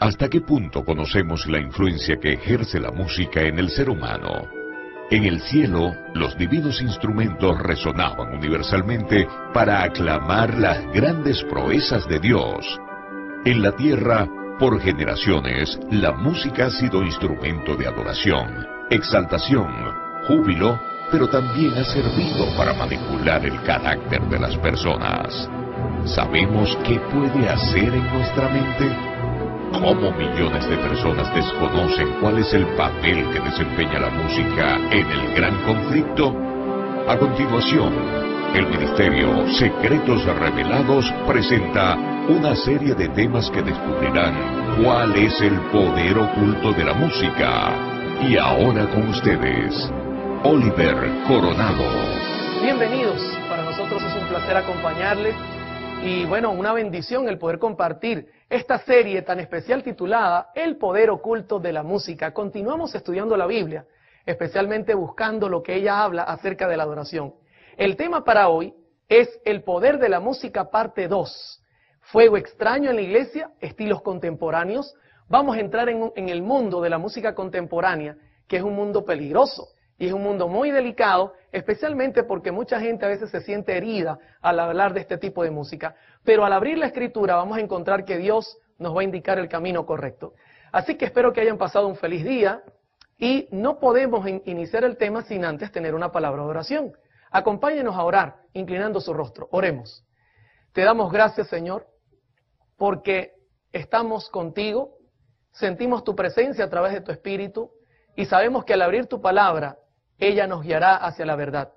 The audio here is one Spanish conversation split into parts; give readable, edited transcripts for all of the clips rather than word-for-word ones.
¿Hasta qué punto conocemos la influencia que ejerce la música en el ser humano? En el cielo, los divinos instrumentos resonaban universalmente para aclamar las grandes proezas de Dios. En la tierra, por generaciones, la música ha sido instrumento de adoración, exaltación, júbilo, pero también ha servido para manipular el carácter de las personas. ¿Sabemos qué puede hacer en nuestra mente? ¿Cómo millones de personas desconocen cuál es el papel que desempeña la música en el gran conflicto? A continuación, el Ministerio Secretos Revelados presenta una serie de temas que descubrirán cuál es el poder oculto de la música. Y ahora con ustedes, Oliver Coronado. Bienvenidos, para nosotros es un placer acompañarles y bueno, una bendición el poder compartir esta serie tan especial titulada El poder oculto de la música. Continuamos estudiando la Biblia, especialmente buscando lo que ella habla acerca de la adoración. El tema para hoy es el poder de la música parte 2. Fuego extraño en la iglesia, estilos contemporáneos. Vamos a entrar en el mundo de la música contemporánea, que es un mundo peligroso. Y es un mundo muy delicado, especialmente porque mucha gente a veces se siente herida al hablar de este tipo de música. Pero al abrir la Escritura vamos a encontrar que Dios nos va a indicar el camino correcto. Así que espero que hayan pasado un feliz día y no podemos iniciar el tema sin antes tener una palabra de oración. Acompáñenos a orar, inclinando su rostro. Oremos. Te damos gracias, Señor, porque estamos contigo, sentimos tu presencia a través de tu Espíritu y sabemos que al abrir tu palabra, ella nos guiará hacia la verdad.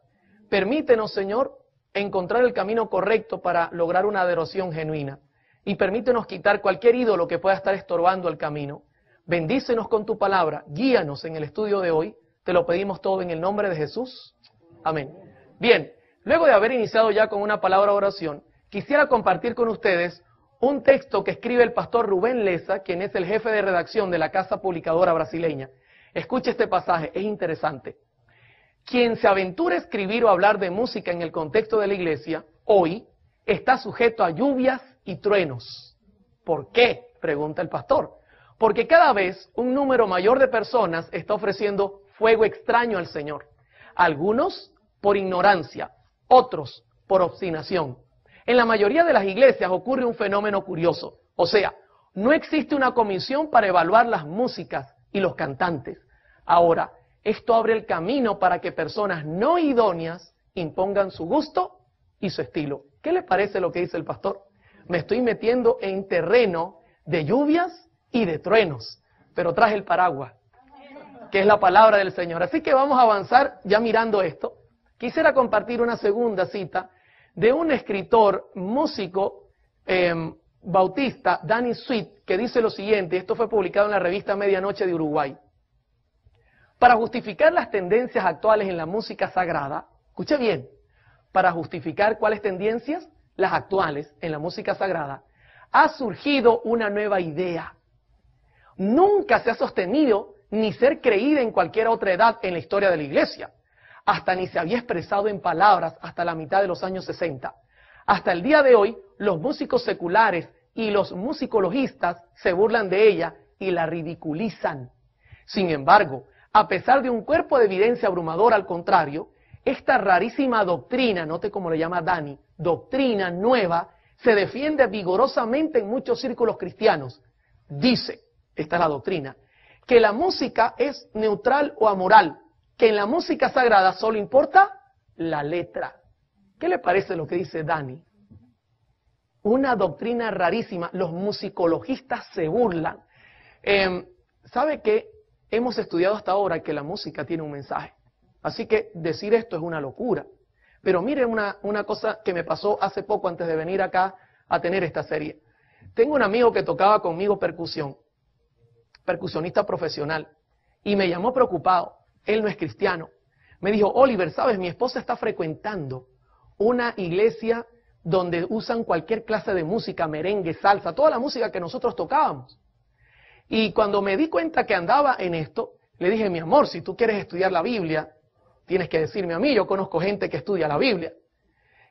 Permítenos, Señor, encontrar el camino correcto para lograr una adoración genuina. Y permítenos quitar cualquier ídolo que pueda estar estorbando el camino. Bendícenos con tu palabra, guíanos en el estudio de hoy. Te lo pedimos todo en el nombre de Jesús. Amén. Bien, luego de haber iniciado ya con una palabra de oración, quisiera compartir con ustedes un texto que escribe el pastor Rubén Lessa, quien es el jefe de redacción de la Casa Publicadora Brasileña. Escuche este pasaje, es interesante. Quien se aventura a escribir o hablar de música en el contexto de la iglesia, hoy, está sujeto a lluvias y truenos. ¿Por qué?, pregunta el pastor. Porque cada vez un número mayor de personas está ofreciendo fuego extraño al Señor. Algunos por ignorancia, otros por obstinación. En la mayoría de las iglesias ocurre un fenómeno curioso. O sea, no existe una comisión para evaluar las músicas y los cantantes. Ahora, esto abre el camino para que personas no idóneas impongan su gusto y su estilo. ¿Qué le parece lo que dice el pastor? Me estoy metiendo en terreno de lluvias y de truenos, pero traje el paraguas, que es la palabra del Señor. Así que vamos a avanzar ya mirando esto. Quisiera compartir una segunda cita de un escritor, músico bautista, Danny Sweet, que dice lo siguiente. Esto fue publicado en la revista Medianoche de Uruguay. Para justificar las tendencias actuales en la música sagrada, escuche bien, para justificar cuáles tendencias, las actuales en la música sagrada, ha surgido una nueva idea. Nunca se ha sostenido ni ser creída en cualquier otra edad en la historia de la iglesia. Hasta ni se había expresado en palabras hasta la mitad de los años 60. Hasta el día de hoy, los músicos seculares y los musicologistas se burlan de ella y la ridiculizan. Sin embargo, a pesar de un cuerpo de evidencia abrumador, al contrario, esta rarísima doctrina, note cómo le llama Dani, doctrina nueva, se defiende vigorosamente en muchos círculos cristianos. Dice, esta es la doctrina, que la música es neutral o amoral, que en la música sagrada solo importa la letra. ¿Qué le parece lo que dice Dani? Una doctrina rarísima, los musicologistas se burlan. ¿Sabe qué? Hemos estudiado hasta ahora que la música tiene un mensaje. Así que decir esto es una locura. Pero miren una cosa que me pasó hace poco antes de venir acá a tener esta serie. Tengo un amigo que tocaba conmigo percusión, percusionista profesional, y me llamó preocupado. Él no es cristiano. Me dijo, Oliver, ¿sabes? Mi esposa está frecuentando una iglesia donde usan cualquier clase de música, merengue, salsa, toda la música que nosotros tocábamos. Y cuando me di cuenta que andaba en esto, le dije, mi amor, si tú quieres estudiar la Biblia, tienes que decirme a mí, yo conozco gente que estudia la Biblia.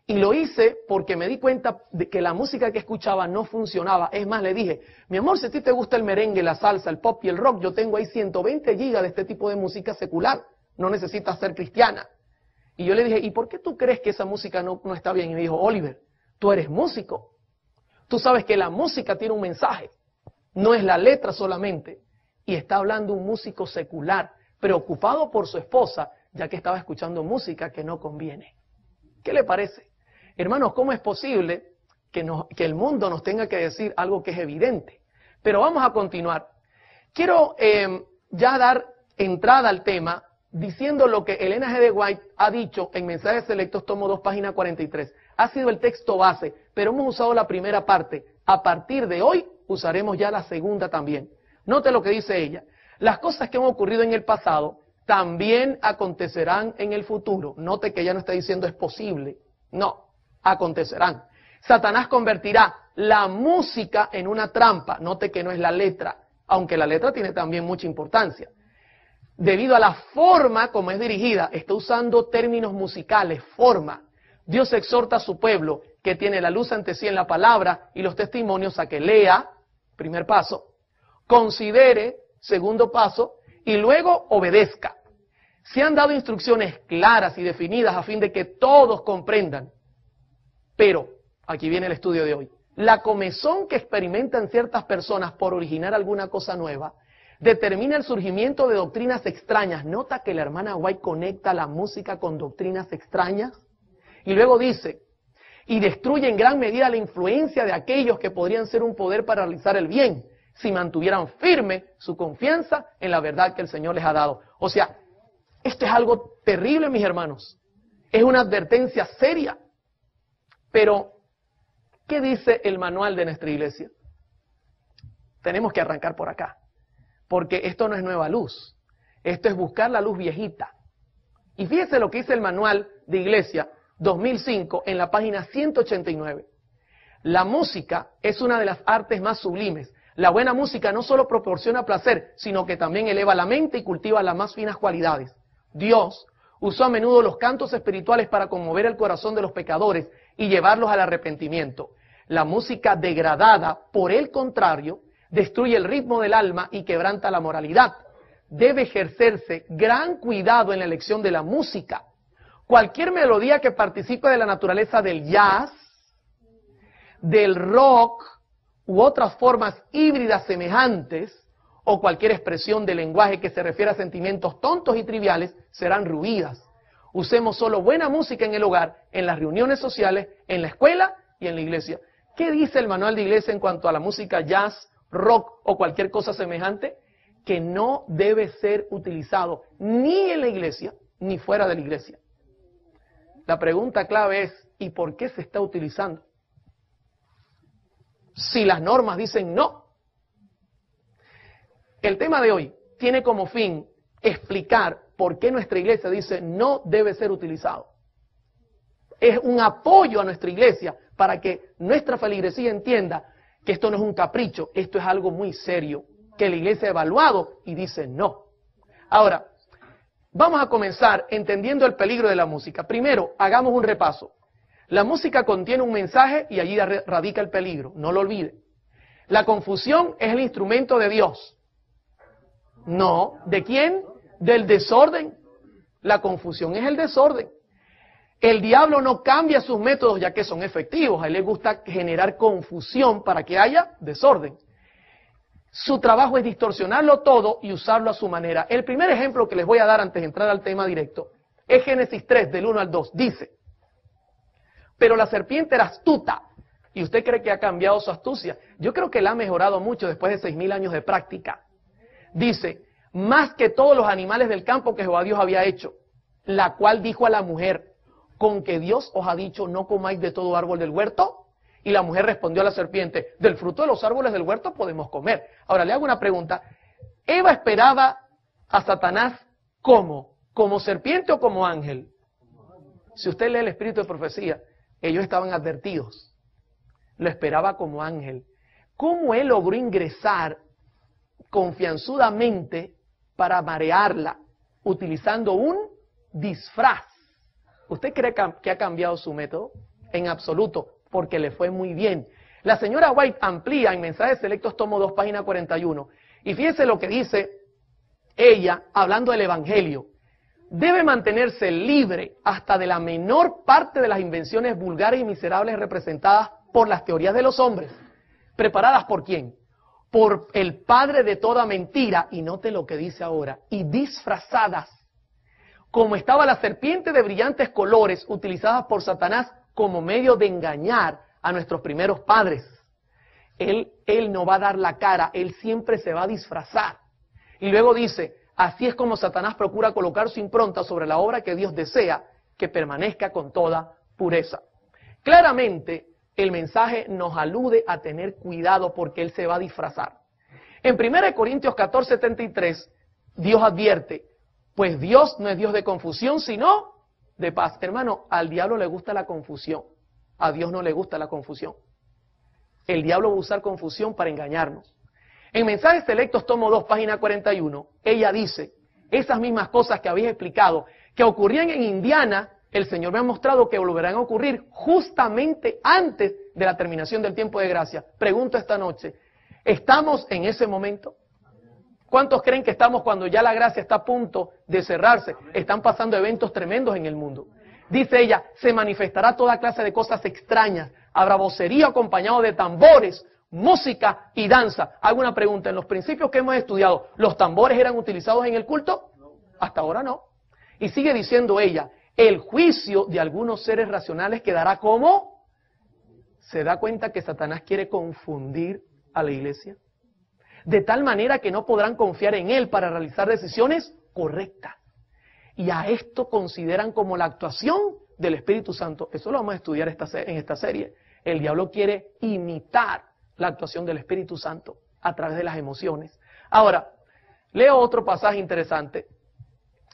Y lo hice porque me di cuenta de que la música que escuchaba no funcionaba. Es más, le dije, mi amor, si a ti te gusta el merengue, la salsa, el pop y el rock, yo tengo ahí 120 gigas de este tipo de música secular. No necesitas ser cristiana. Y yo le dije, ¿y por qué tú crees que esa música no está bien? Y me dijo, Oliver, tú eres músico. Tú sabes que la música tiene un mensaje. No es la letra solamente. Y está hablando un músico secular, preocupado por su esposa, ya que estaba escuchando música que no conviene. ¿Qué le parece? Hermanos, ¿cómo es posible que el mundo nos tenga que decir algo que es evidente? Pero vamos a continuar. Quiero ya dar entrada al tema diciendo lo que Elena G. de White ha dicho en Mensajes Selectos, tomo 2, página 43. Ha sido el texto base, pero hemos usado la primera parte. A partir de hoy usaremos ya la segunda también. Note lo que dice ella. Las cosas que han ocurrido en el pasado también acontecerán en el futuro. Note que ella no está diciendo es posible. No. Acontecerán. Satanás convertirá la música en una trampa. Note que no es la letra, aunque la letra tiene también mucha importancia. Debido a la forma como es dirigida, está usando términos musicales, forma. Dios exhorta a su pueblo, que tiene la luz ante sí en la palabra y los testimonios, a que lea, primer paso, considere, segundo paso, y luego obedezca. Se han dado instrucciones claras y definidas a fin de que todos comprendan. Pero, aquí viene el estudio de hoy, la comezón que experimentan ciertas personas por originar alguna cosa nueva determina el surgimiento de doctrinas extrañas. Nota que la hermana White conecta la música con doctrinas extrañas. Y luego dice, y destruye en gran medida la influencia de aquellos que podrían ser un poder para realizar el bien, si mantuvieran firme su confianza en la verdad que el Señor les ha dado. O sea, esto es algo terrible, mis hermanos. Es una advertencia seria. Pero, ¿qué dice el manual de nuestra iglesia? Tenemos que arrancar por acá, porque esto no es nueva luz, esto es buscar la luz viejita. Y fíjese lo que dice el manual de iglesia 2005 en la página 189. La música es una de las artes más sublimes. La buena música no solo proporciona placer, sino que también eleva la mente y cultiva las más finas cualidades. Dios usó a menudo los cantos espirituales para conmover el corazón de los pecadores y llevarlos al arrepentimiento. La música degradada, por el contrario, destruye el ritmo del alma y quebranta la moralidad. Debe ejercerse gran cuidado en la elección de la música. Cualquier melodía que participe de la naturaleza del jazz, del rock u otras formas híbridas semejantes, o cualquier expresión de lenguaje que se refiera a sentimientos tontos y triviales, serán ruidas. Usemos solo buena música en el hogar, en las reuniones sociales, en la escuela y en la iglesia. ¿Qué dice el manual de iglesia en cuanto a la música jazz, rock o cualquier cosa semejante? Que no debe ser utilizado ni en la iglesia ni fuera de la iglesia. La pregunta clave es, ¿y por qué se está utilizando? Si las normas dicen no. El tema de hoy tiene como fin explicar por qué nuestra iglesia dice no debe ser utilizado. Es un apoyo a nuestra iglesia para que nuestra feligresía entienda que esto no es un capricho, esto es algo muy serio, que la iglesia ha evaluado y dice no. Ahora, vamos a comenzar entendiendo el peligro de la música. Primero, hagamos un repaso. La música contiene un mensaje y allí radica el peligro, no lo olvide. La confusión es el instrumento de Dios. No, ¿de quién? Del desorden. La confusión es el desorden. El diablo no cambia sus métodos ya que son efectivos. A él le gusta generar confusión para que haya desorden. Su trabajo es distorsionarlo todo y usarlo a su manera. El primer ejemplo que les voy a dar antes de entrar al tema directo es Génesis 3, del 1 al 2. Dice, pero la serpiente era astuta. ¿Y usted cree que ha cambiado su astucia? Yo creo que la ha mejorado mucho después de 6,000 años de práctica. Dice, más que todos los animales del campo que Jehová Dios había hecho, la cual dijo a la mujer, ¿con que Dios os ha dicho no comáis de todo árbol del huerto? Y la mujer respondió a la serpiente, del fruto de los árboles del huerto podemos comer. Ahora le hago una pregunta, ¿Eva esperaba a Satanás cómo? ¿Como serpiente o como ángel? Si usted lee el espíritu de profecía, ellos estaban advertidos. Lo esperaba como ángel. ¿Cómo él logró ingresar confianzudamente para marearla, utilizando un disfraz? ¿Usted cree que ha cambiado su método? en absoluto, porque le fue muy bien. La señora White amplía en Mensajes Selectos, tomo 2, página 41. Y fíjense lo que dice ella, hablando del Evangelio. Debe mantenerse libre hasta de la menor parte de las invenciones vulgares y miserables representadas por las teorías de los hombres. ¿Preparadas por quién? Por el padre de toda mentira, y note lo que dice ahora, y disfrazadas, como estaba la serpiente de brillantes colores utilizadas por Satanás como medio de engañar a nuestros primeros padres. Él no va a dar la cara, él siempre se va a disfrazar. Y luego dice, así es como Satanás procura colocar su impronta sobre la obra que Dios desea que permanezca con toda pureza. Claramente, el mensaje nos alude a tener cuidado porque él se va a disfrazar. En 1 Corintios 14:73, Dios advierte, pues Dios no es Dios de confusión, sino de paz. Hermano, al diablo le gusta la confusión, a Dios no le gusta la confusión. El diablo va a usar confusión para engañarnos. En Mensajes Selectos, tomo 2, página 41, ella dice, esas mismas cosas que habéis explicado, que ocurrían en Indiana, el Señor me ha mostrado que volverán a ocurrir justamente antes de la terminación del tiempo de gracia. Pregunto esta noche, ¿estamos en ese momento? ¿Cuántos creen que estamos cuando ya la gracia está a punto de cerrarse? Están pasando eventos tremendos en el mundo. Dice ella, se manifestará toda clase de cosas extrañas. Habrá vocerío acompañado de tambores, música y danza. Hago una pregunta, en los principios que hemos estudiado, ¿los tambores eran utilizados en el culto? Hasta ahora no. Y sigue diciendo ella, el juicio de algunos seres racionales quedará como. ¿Se da cuenta que Satanás quiere confundir a la iglesia? De tal manera que no podrán confiar en él para realizar decisiones correctas. Y a esto consideran como la actuación del Espíritu Santo. Eso lo vamos a estudiar en esta serie. El diablo quiere imitar la actuación del Espíritu Santo a través de las emociones. Ahora, leo otro pasaje interesante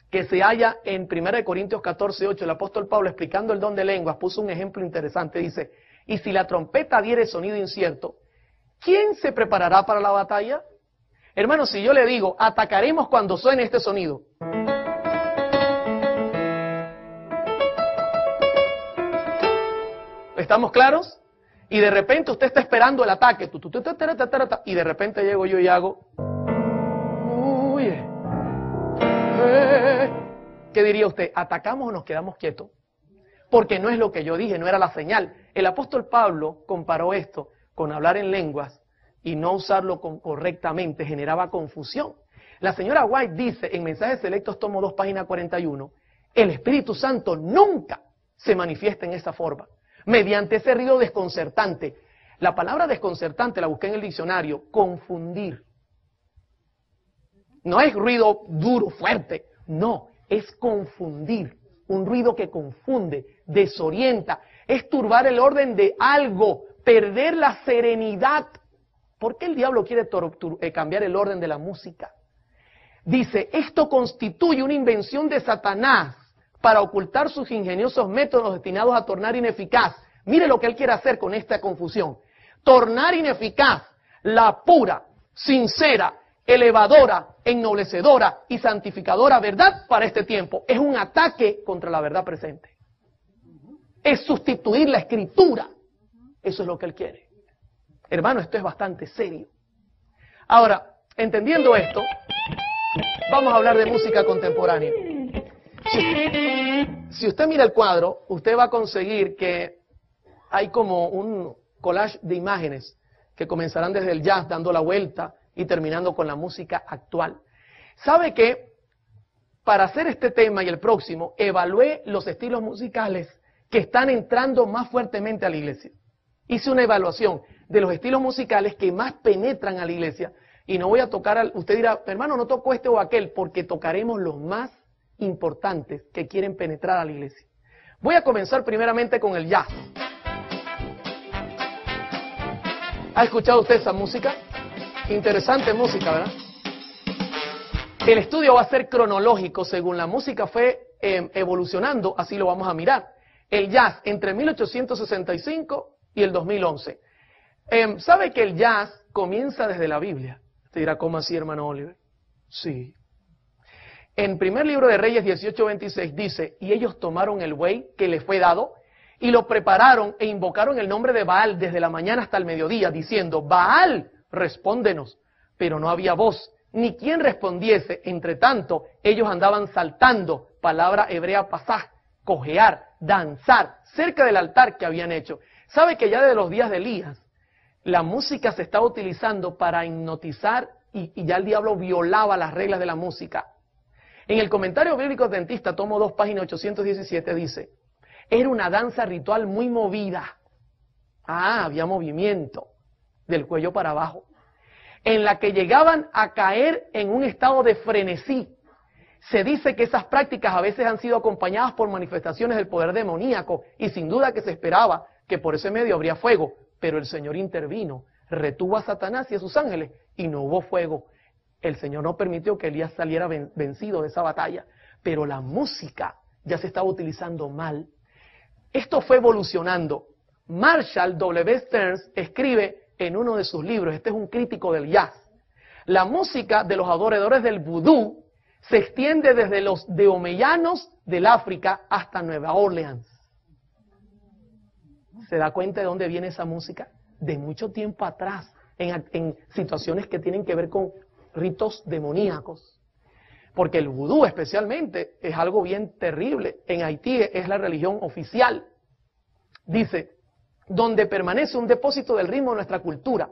que se halla en 1 Corintios 14:8. El apóstol Pablo, explicando el don de lenguas, puso un ejemplo interesante. Dice, y si la trompeta diere sonido incierto, ¿quién se preparará para la batalla? Hermanos, si yo le digo, atacaremos cuando suene este sonido. ¿Estamos claros? Y de repente usted está esperando el ataque. Y de repente llego yo y hago. ¿Qué diría usted? ¿Atacamos o nos quedamos quietos? Porque no es lo que yo dije, no era la señal. El apóstol Pablo comparó esto con hablar en lenguas y no usarlo correctamente, generaba confusión. La señora White dice en Mensajes Selectos, tomo 2, página 41, el Espíritu Santo nunca se manifiesta en esa forma, mediante ese ruido desconcertante. La palabra desconcertante la busqué en el diccionario, confundir. No es ruido duro, fuerte, no, es confundir. Un ruido que confunde, desorienta, es turbar el orden de algo, perder la serenidad. ¿Por qué el diablo quiere cambiar el orden de la música? Dice, esto constituye una invención de Satanás para ocultar sus ingeniosos métodos destinados a tornar ineficaz. Mire lo que él quiere hacer con esta confusión. Tornar ineficaz la pura, sincera, elevadora, ennoblecedora y santificadora verdad para este tiempo. Es un ataque contra la verdad presente. Es sustituir la escritura. Eso es lo que él quiere. Hermano, esto es bastante serio. Ahora, entendiendo esto, vamos a hablar de música contemporánea. Si usted mira el cuadro, usted va a conseguir que hay como un collage de imágenes que comenzarán desde el jazz dando la vuelta y terminando con la música actual. ¿Sabe qué? Para hacer este tema y el próximo, evalué los estilos musicales que están entrando más fuertemente a la iglesia. Hice una evaluación de los estilos musicales que más penetran a la iglesia y no voy a tocar, usted dirá, hermano, no toco este o aquel, porque tocaremos los más importantes que quieren penetrar a la iglesia. Voy a comenzar primeramente con el jazz. ¿Ha escuchado usted esa música? Interesante música, ¿verdad? El estudio va a ser cronológico, según la música fue evolucionando, así lo vamos a mirar. El jazz entre 1865 y el 2011. ¿Sabe que el jazz comienza desde la Biblia? Te dirá, ¿cómo así, hermano Oliver? Sí. En primer libro de Reyes 18:26 dice, y ellos tomaron el buey que les fue dado y lo prepararon e invocaron el nombre de Baal desde la mañana hasta el mediodía, diciendo, Baal, respóndenos. Pero no había voz, ni quien respondiese. Entre tanto, ellos andaban saltando, palabra hebrea pasaj, cojear, danzar, cerca del altar que habían hecho. ¿Sabe que ya desde los días de Elías, la música se estaba utilizando para hipnotizar y ya el diablo violaba las reglas de la música? En el comentario bíblico adventista, tomo 2, página 817, dice, era una danza ritual muy movida. Había movimiento del cuello para abajo, en la que llegaban a caer en un estado de frenesí. Se dice que esas prácticas a veces han sido acompañadas por manifestaciones del poder demoníaco y sin duda que se esperaba que por ese medio habría fuego, pero el Señor intervino, retuvo a Satanás y a sus ángeles y no hubo fuego. El Señor no permitió que Elías saliera vencido de esa batalla, pero la música ya se estaba utilizando mal. Esto fue evolucionando. Marshall W. Stearns escribe en uno de sus libros, este es un crítico del jazz, la música de los adoradores del vudú se extiende desde los deomeyanos del África hasta Nueva Orleans. ¿Se da cuenta de dónde viene esa música? De mucho tiempo atrás, en situaciones que tienen que ver con ritos demoníacos. Porque el vudú especialmente es algo bien terrible. En Haití es la religión oficial. Dice, donde permanece un depósito del ritmo de nuestra cultura.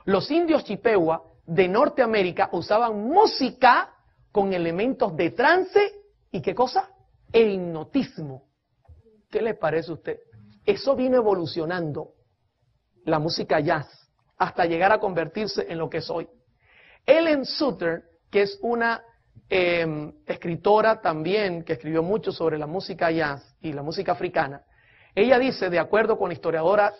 Los indios Chippewa de Norteamérica usaban música con elementos de trance y ¿qué cosa? E hipnotismo. ¿Qué le parece a usted? Eso vino evolucionando, la música jazz, hasta llegar a convertirse en lo que es hoy. Ellen Sutter, que es una escritora también que escribió mucho sobre la música jazz y la música africana, ella dice, de acuerdo con la historiadora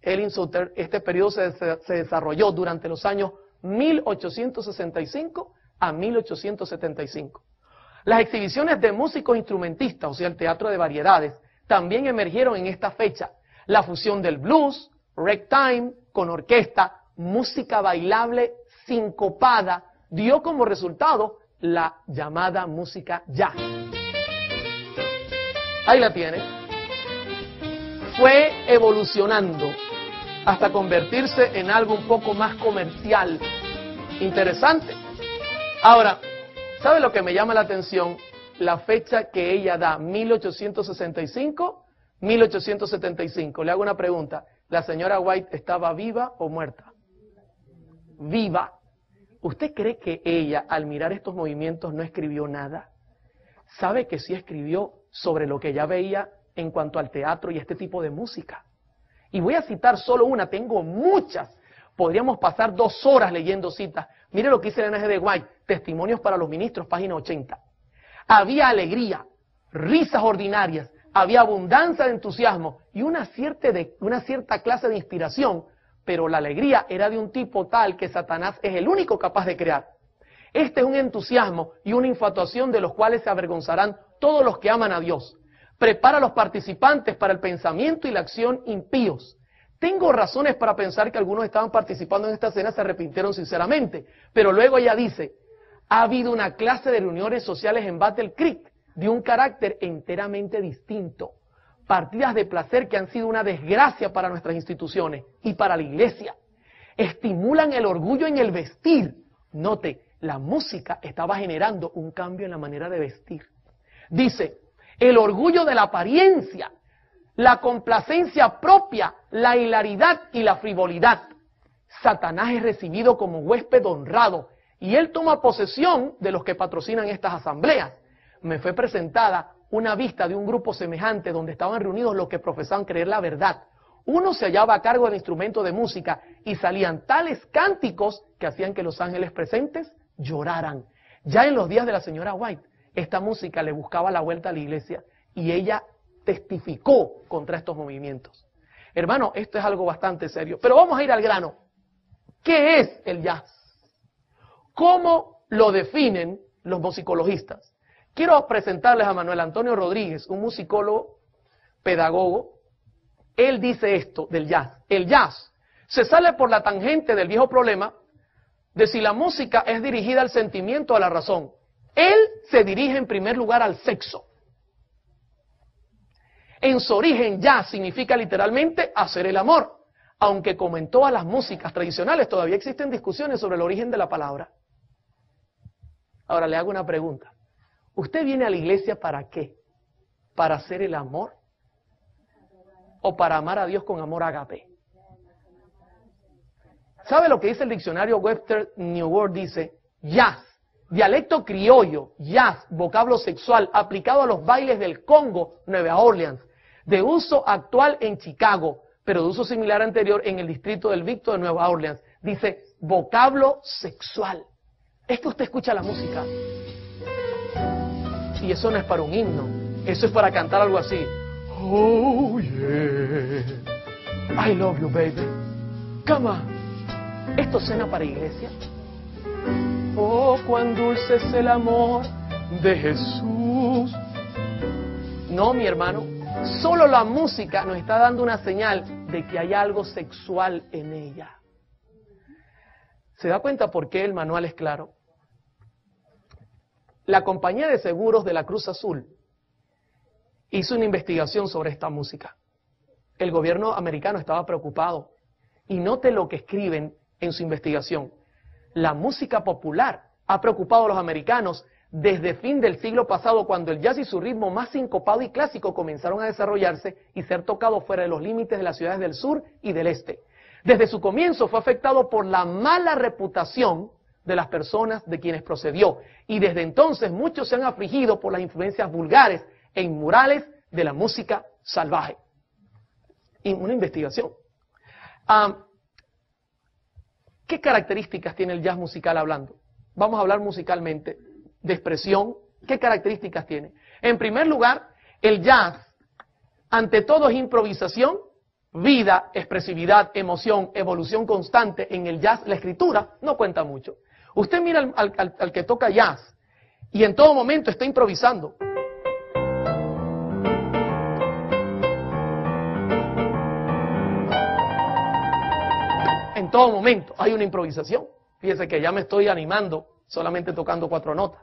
Ellen Sutter, este periodo se desarrolló durante los años 1865 a 1875. Las exhibiciones de músicos instrumentistas, o sea, el teatro de variedades, también emergieron en esta fecha. La fusión del blues, ragtime, con orquesta, música bailable sincopada, dio como resultado la llamada música jazz. Ahí la tiene. Fue evolucionando hasta convertirse en algo un poco más comercial. Interesante. Ahora, ¿sabe lo que me llama la atención? La fecha que ella da, 1865, 1875. Le hago una pregunta. ¿La señora White estaba viva o muerta? Viva. ¿Usted cree que ella, al mirar estos movimientos, no escribió nada? ¿Sabe que sí escribió sobre lo que ella veía en cuanto al teatro y este tipo de música? Y voy a citar solo una, tengo muchas. Podríamos pasar 2 horas leyendo citas. Mire lo que dice Elena G. de White, Testimonios para los Ministros, página 80. Había alegría, risas ordinarias, había abundancia de entusiasmo y una cierta clase de inspiración, pero la alegría era de un tipo tal que Satanás es el único capaz de crear. Este es un entusiasmo y una infatuación de los cuales se avergonzarán todos los que aman a Dios. Prepara a los participantes para el pensamiento y la acción impíos. Tengo razones para pensar que algunos estaban participando en esta escena se arrepintieron sinceramente, pero luego ella dice, ha habido una clase de reuniones sociales en Battle Creek de un carácter enteramente distinto. Partidas de placer que han sido una desgracia para nuestras instituciones y para la iglesia. Estimulan el orgullo en el vestir. Note, la música estaba generando un cambio en la manera de vestir. Dice, el orgullo de la apariencia, la complacencia propia, la hilaridad y la frivolidad. Satanás es recibido como huésped honrado y él toma posesión de los que patrocinan estas asambleas. Me fue presentada una vista de un grupo semejante donde estaban reunidos los que profesaban creer la verdad. Uno se hallaba a cargo del instrumento de música y salían tales cánticos que hacían que los ángeles presentes lloraran. Ya en los días de la señora White, esta música le buscaba la vuelta a la iglesia y ella testificó contra estos movimientos. Hermano, esto es algo bastante serio. Pero vamos a ir al grano. ¿Qué es el jazz? ¿Cómo lo definen los musicologistas? Quiero presentarles a Manuel Antonio Rodríguez, un musicólogo, pedagogo. Él dice esto del jazz. El jazz se sale por la tangente del viejo problema de si la música es dirigida al sentimiento o a la razón. Él se dirige en primer lugar al sexo. En su origen, jazz significa literalmente hacer el amor, aunque como en todas las músicas tradicionales todavía existen discusiones sobre el origen de la palabra. Ahora le hago una pregunta. ¿Usted viene a la iglesia para qué? ¿Para hacer el amor? ¿O para amar a Dios con amor ágape? ¿Sabe lo que dice el diccionario Webster New World? Dice, jazz, dialecto criollo, jazz, vocablo sexual, aplicado a los bailes del Congo, Nueva Orleans, de uso actual en Chicago, pero de uso similar anterior en el distrito del Victor de Nueva Orleans. Dice, vocablo sexual. Es que usted escucha la música. Y eso no es para un himno, eso es para cantar algo así. Oh, yeah, I love you, baby. Come on. ¿Esto suena para iglesia? Oh, cuán dulce es el amor de Jesús. No, mi hermano, solo la música nos está dando una señal de que hay algo sexual en ella. ¿Se da cuenta por qué el manual es claro? La compañía de seguros de la Cruz Azul hizo una investigación sobre esta música. El gobierno americano estaba preocupado. Y note lo que escriben en su investigación. La música popular ha preocupado a los americanos desde fin del siglo pasado, cuando el jazz y su ritmo más sincopado y clásico comenzaron a desarrollarse y ser tocados fuera de los límites de las ciudades del sur y del este. Desde su comienzo fue afectado por la mala reputación de las personas de quienes procedió, y desde entonces muchos se han afligido por las influencias vulgares e inmorales de la música salvaje. Y una investigación. ¿Qué características tiene el jazz musical hablando? Vamos a hablar musicalmente, de expresión. ¿Qué características tiene? En primer lugar, el jazz, ante todo, es improvisación, vida, expresividad, emoción, evolución constante. En el jazz, la escritura no cuenta mucho. Usted mira al que toca jazz y en todo momento está improvisando. En todo momento hay una improvisación. Fíjese que ya me estoy animando solamente tocando 4 notas.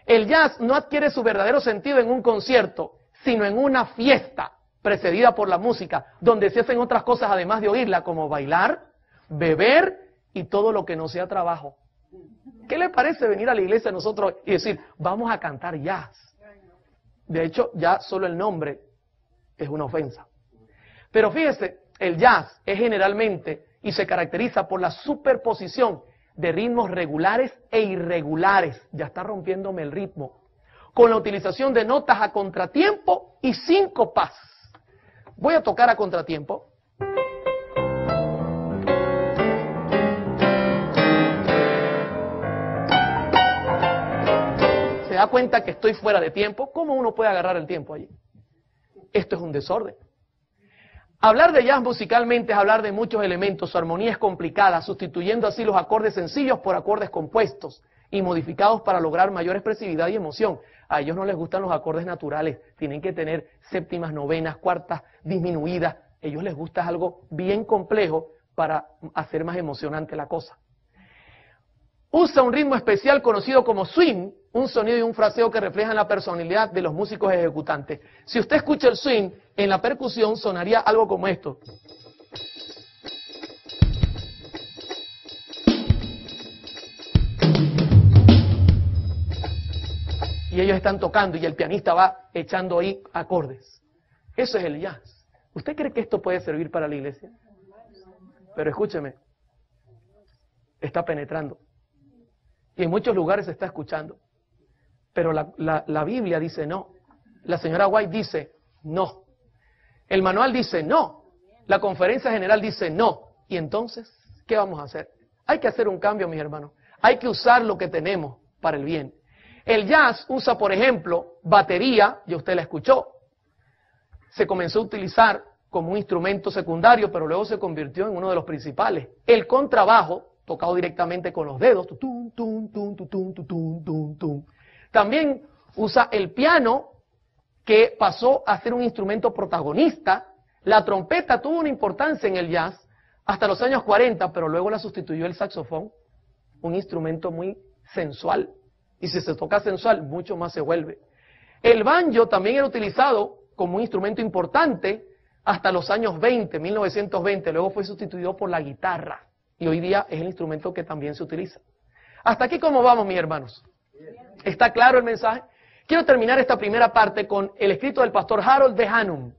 El jazz no adquiere su verdadero sentido en un concierto, sino en una fiesta precedida por la música, donde se hacen otras cosas además de oírla, como bailar, beber y todo lo que no sea trabajo. ¿Qué le parece venir a la iglesia a nosotros y decir, vamos a cantar jazz? De hecho, ya solo el nombre es una ofensa. Pero fíjese, el jazz es generalmente y se caracteriza por la superposición de ritmos regulares e irregulares. Ya está rompiéndome el ritmo. Con la utilización de notas a contratiempo y síncopas. Voy a tocar a contratiempo. ¿Se da cuenta que estoy fuera de tiempo? ¿Cómo uno puede agarrar el tiempo allí? Esto es un desorden. Hablar de jazz musicalmente es hablar de muchos elementos. Su armonía es complicada, sustituyendo así los acordes sencillos por acordes compuestos y modificados para lograr mayor expresividad y emoción. A ellos no les gustan los acordes naturales, tienen que tener séptimas, novenas, cuartas, disminuidas. A ellos les gusta algo bien complejo para hacer más emocionante la cosa. Usa un ritmo especial conocido como swing, un sonido y un fraseo que reflejan la personalidad de los músicos ejecutantes. Si usted escucha el swing, en la percusión sonaría algo como esto. Y ellos están tocando y el pianista va echando ahí acordes. Eso es el jazz. ¿Usted cree que esto puede servir para la iglesia? Pero escúcheme, está penetrando. Y en muchos lugares se está escuchando. Pero la Biblia dice no. La señora White dice no. El manual dice no. La conferencia general dice no. Y entonces, ¿qué vamos a hacer? Hay que hacer un cambio, mis hermanos. Hay que usar lo que tenemos para el bien. El jazz usa, por ejemplo, batería, ya usted la escuchó. Se comenzó a utilizar como un instrumento secundario, pero luego se convirtió en uno de los principales. El contrabajo, tocado directamente con los dedos. También usa el piano, que pasó a ser un instrumento protagonista. La trompeta tuvo una importancia en el jazz hasta los años 40, pero luego la sustituyó el saxofón, un instrumento muy sensual. Y si se toca sensual, mucho más se vuelve. El banjo también era utilizado como un instrumento importante hasta los años 20, 1920. Luego fue sustituido por la guitarra y hoy día es el instrumento que también se utiliza. Hasta aquí, ¿cómo vamos, mis hermanos? ¿Está claro el mensaje? Quiero terminar esta primera parte con el escrito del pastor Harold D. Hannum.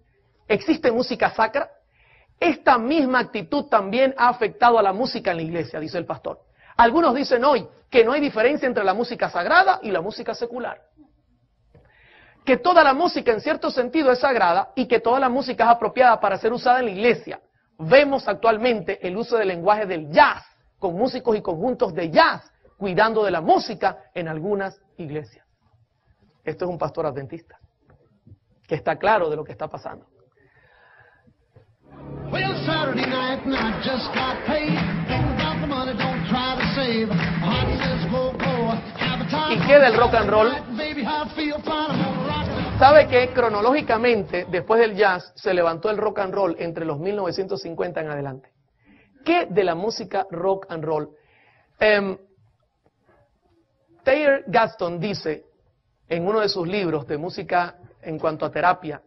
¿Existe música sacra? Esta misma actitud también ha afectado a la música en la iglesia, dice el pastor. Algunos dicen hoy que no hay diferencia entre la música sagrada y la música secular. Que toda la música en cierto sentido es sagrada y que toda la música es apropiada para ser usada en la iglesia. Vemos actualmente el uso del lenguaje del jazz, con músicos y conjuntos de jazz, cuidando de la música en algunas iglesias. Esto es un pastor adventista, que está claro de lo que está pasando. Well, Saturday night and I just got paid. Ain't got the money, don't try to save. Heart says go, go, have a time. ¿Y qué del rock and roll? Baby, how I feel fine, I'm gonna rock it. ¿Sabe que cronológicamente, después del jazz, se levantó el rock and roll entre los 1950 en adelante? ¿Qué de la música rock and roll? Taylor Gaston dice en uno de sus libros de música en cuanto a terapia,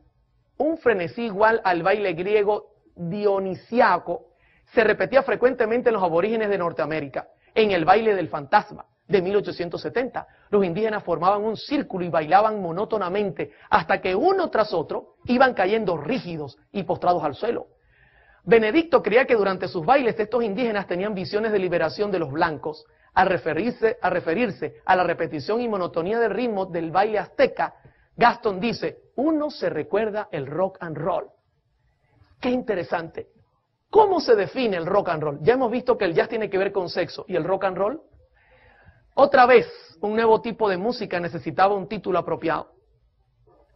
un frenesí igual al baile griego dionisiaco se repetía frecuentemente en los aborígenes de Norteamérica, en el baile del fantasma de 1870. Los indígenas formaban un círculo y bailaban monótonamente hasta que uno tras otro iban cayendo rígidos y postrados al suelo. Benedicto creía que durante sus bailes estos indígenas tenían visiones de liberación de los blancos. Al referirse a la repetición y monotonía del ritmo del baile azteca, Gaston dice, uno se recuerda el rock and roll. Qué interesante. ¿Cómo se define el rock and roll? Ya hemos visto que el jazz tiene que ver con sexo. ¿Y el rock and roll? Otra vez, un nuevo tipo de música necesitaba un título apropiado.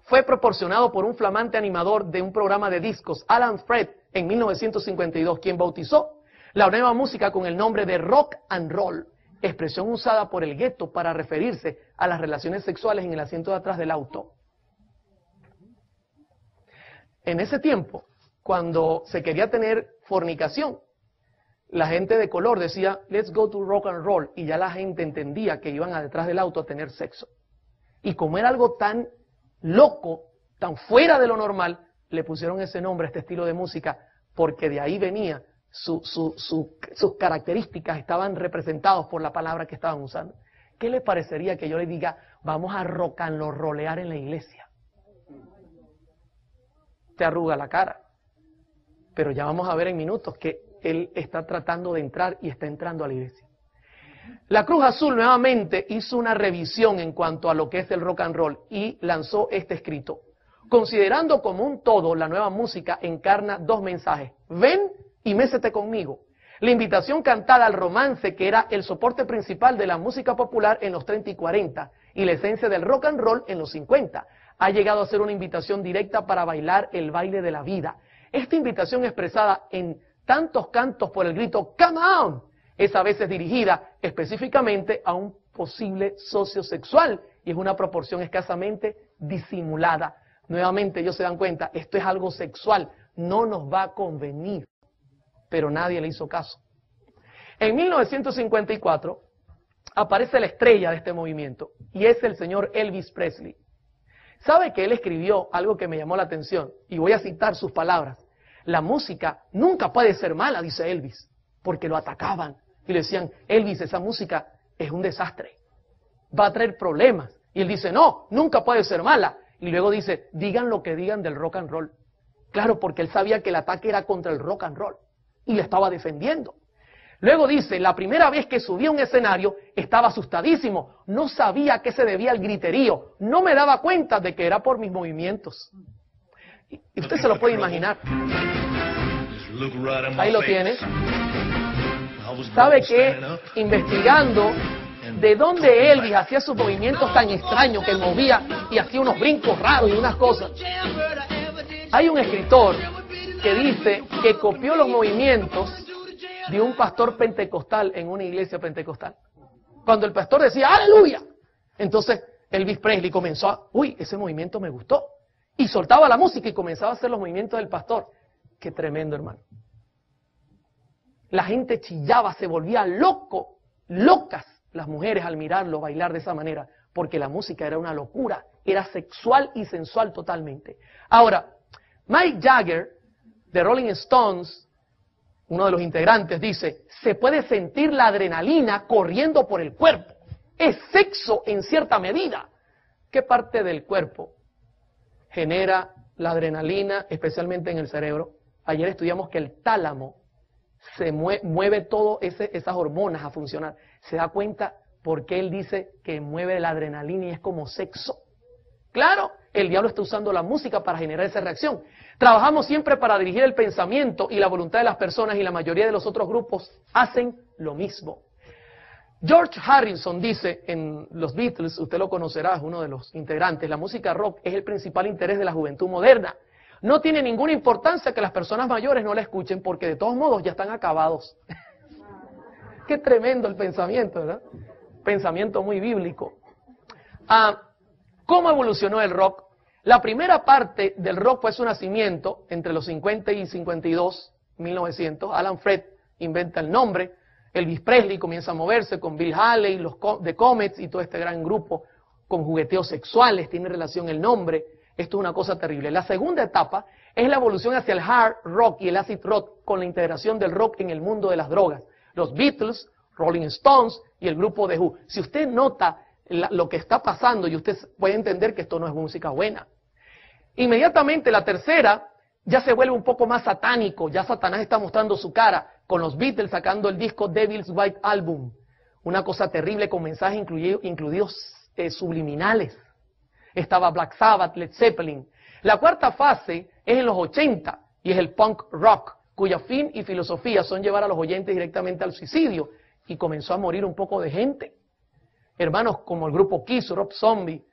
Fue proporcionado por un flamante animador de un programa de discos, Alan Fred, en 1952, quien bautizó la nueva música con el nombre de rock and roll, expresión usada por el gueto para referirse a las relaciones sexuales en el asiento de atrás del auto. En ese tiempo, cuando se quería tener fornicación, la gente de color decía, let's go to rock and roll, y ya la gente entendía que iban a detrás del auto a tener sexo. Y como era algo tan loco, tan fuera de lo normal, le pusieron ese nombre a este estilo de música, porque de ahí venía, sus características estaban representados por la palabra que estaban usando. ¿Qué le parecería que yo le diga, vamos a rock and rollear en la iglesia? Te arruga la cara. Pero ya vamos a ver en minutos que él está tratando de entrar y está entrando a la iglesia. La Cruz Azul nuevamente hizo una revisión en cuanto a lo que es el rock and roll y lanzó este escrito. Considerando como un todo, la nueva música encarna dos mensajes. Ven y mécete conmigo. La invitación cantada al romance, que era el soporte principal de la música popular en los 30 y 40, y la esencia del rock and roll en los 50, ha llegado a ser una invitación directa para bailar el baile de la vida. Esta invitación expresada en tantos cantos por el grito "Come on" es a veces dirigida específicamente a un posible socio sexual y es una proporción escasamente disimulada. Nuevamente ellos se dan cuenta, esto es algo sexual, no nos va a convenir, pero nadie le hizo caso. En 1954 aparece la estrella de este movimiento y es el señor Elvis Presley. ¿Sabe que él escribió algo que me llamó la atención? Y voy a citar sus palabras. La música nunca puede ser mala, dice Elvis, porque lo atacaban y le decían, Elvis, esa música es un desastre, va a traer problemas. Y él dice, no, nunca puede ser mala. Y luego dice, digan lo que digan del rock and roll. Claro, porque él sabía que el ataque era contra el rock and roll y le estaba defendiendo. Luego dice, la primera vez que subí a un escenario estaba asustadísimo, no sabía a qué se debía el griterío, no me daba cuenta de que era por mis movimientos. Y usted se lo puede imaginar. Ahí lo tiene. ¿Sabe qué? Investigando de dónde Elvis hacía sus movimientos tan extraños, que movía y hacía unos brincos raros y unas cosas. Hay un escritor que dice que copió los movimientos de un pastor pentecostal en una iglesia pentecostal. Cuando el pastor decía ¡aleluya!, entonces Elvis Presley comenzó a, uy, ese movimiento me gustó. Y soltaba la música y comenzaba a hacer los movimientos del pastor. Qué tremendo, hermano. La gente chillaba, se volvía locas las mujeres al mirarlo bailar de esa manera, porque la música era una locura era sexual y sensual totalmente. Ahora, Mick Jagger, de Rolling Stones, uno de los integrantes, dice, se puede sentir la adrenalina corriendo por el cuerpo. Es sexo en cierta medida. ¿Qué parte del cuerpo genera la adrenalina, especialmente en el cerebro? Ayer estudiamos que el tálamo se mueve todo esas hormonas a funcionar. ¿Se da cuenta por qué él dice que mueve la adrenalina y es como sexo? Claro, el diablo está usando la música para generar esa reacción. Trabajamos siempre para dirigir el pensamiento y la voluntad de las personas, y la mayoría de los otros grupos hacen lo mismo. George Harrison dice en los Beatles, usted lo conocerá, es uno de los integrantes, la música rock es el principal interés de la juventud moderna. No tiene ninguna importancia que las personas mayores no la escuchen porque de todos modos ya están acabados. Qué tremendo el pensamiento, ¿verdad? Pensamiento muy bíblico. ¿Cómo evolucionó el rock? La primera parte del rock fue su nacimiento entre los 50 y 52, 1900. Alan Freed inventa el nombre. Elvis Presley comienza a moverse con Bill Haley, los The Comets y todo este gran grupo con jugueteos sexuales. Tiene relación el nombre. Esto es una cosa terrible. La segunda etapa es la evolución hacia el hard rock y el acid rock con la integración del rock en el mundo de las drogas. Los Beatles, Rolling Stones y el grupo The Who. Si usted nota lo que está pasando, y usted puede entender que esto no es música buena. Inmediatamente la tercera ya se vuelve un poco más satánico, ya Satanás está mostrando su cara, con los Beatles sacando el disco Devil's White Album, una cosa terrible con mensajes incluidos subliminales. Estaba Black Sabbath, Led Zeppelin. La cuarta fase es en los 80 y es el punk rock, cuya fin y filosofía son llevar a los oyentes directamente al suicidio, y comenzó a morir un poco de gente. Hermanos como el grupo Kiss, Rob Zombie,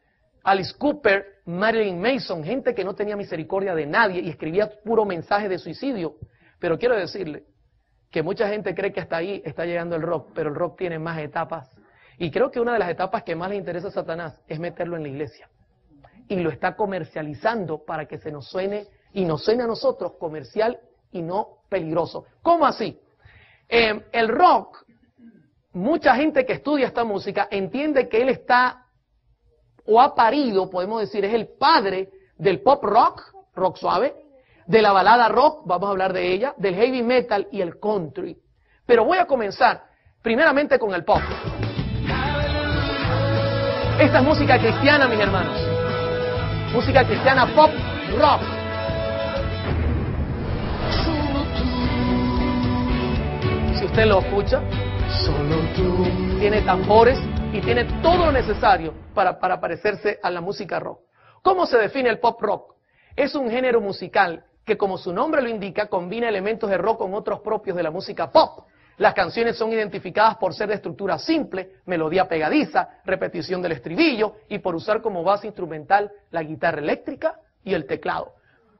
Alice Cooper, Marilyn Manson, gente que no tenía misericordia de nadie y escribía puro mensaje de suicidio. Pero quiero decirle que mucha gente cree que hasta ahí está llegando el rock, pero el rock tiene más etapas. Y creo que una de las etapas que más le interesa a Satanás es meterlo en la iglesia. Y lo está comercializando para que se nos suene, y nos suene a nosotros comercial y no peligroso. ¿Cómo así? El rock, mucha gente que estudia esta música entiende que él está, o ha parido, podemos decir, es el padre del pop rock, rock suave, de la balada rock, vamos a hablar de ella, del heavy metal y el country. Pero voy a comenzar primeramente con el pop. Esta es música cristiana, mis hermanos. Música cristiana pop rock. Si usted lo escucha, solo tú. Tiene tambores y tiene todo lo necesario para parecerse a la música rock. ¿Cómo se define el pop rock? Es un género musical que, como su nombre lo indica, combina elementos de rock con otros propios de la música pop. Las canciones son identificadas por ser de estructura simple, melodía pegadiza, repetición del estribillo y por usar como base instrumental la guitarra eléctrica y el teclado.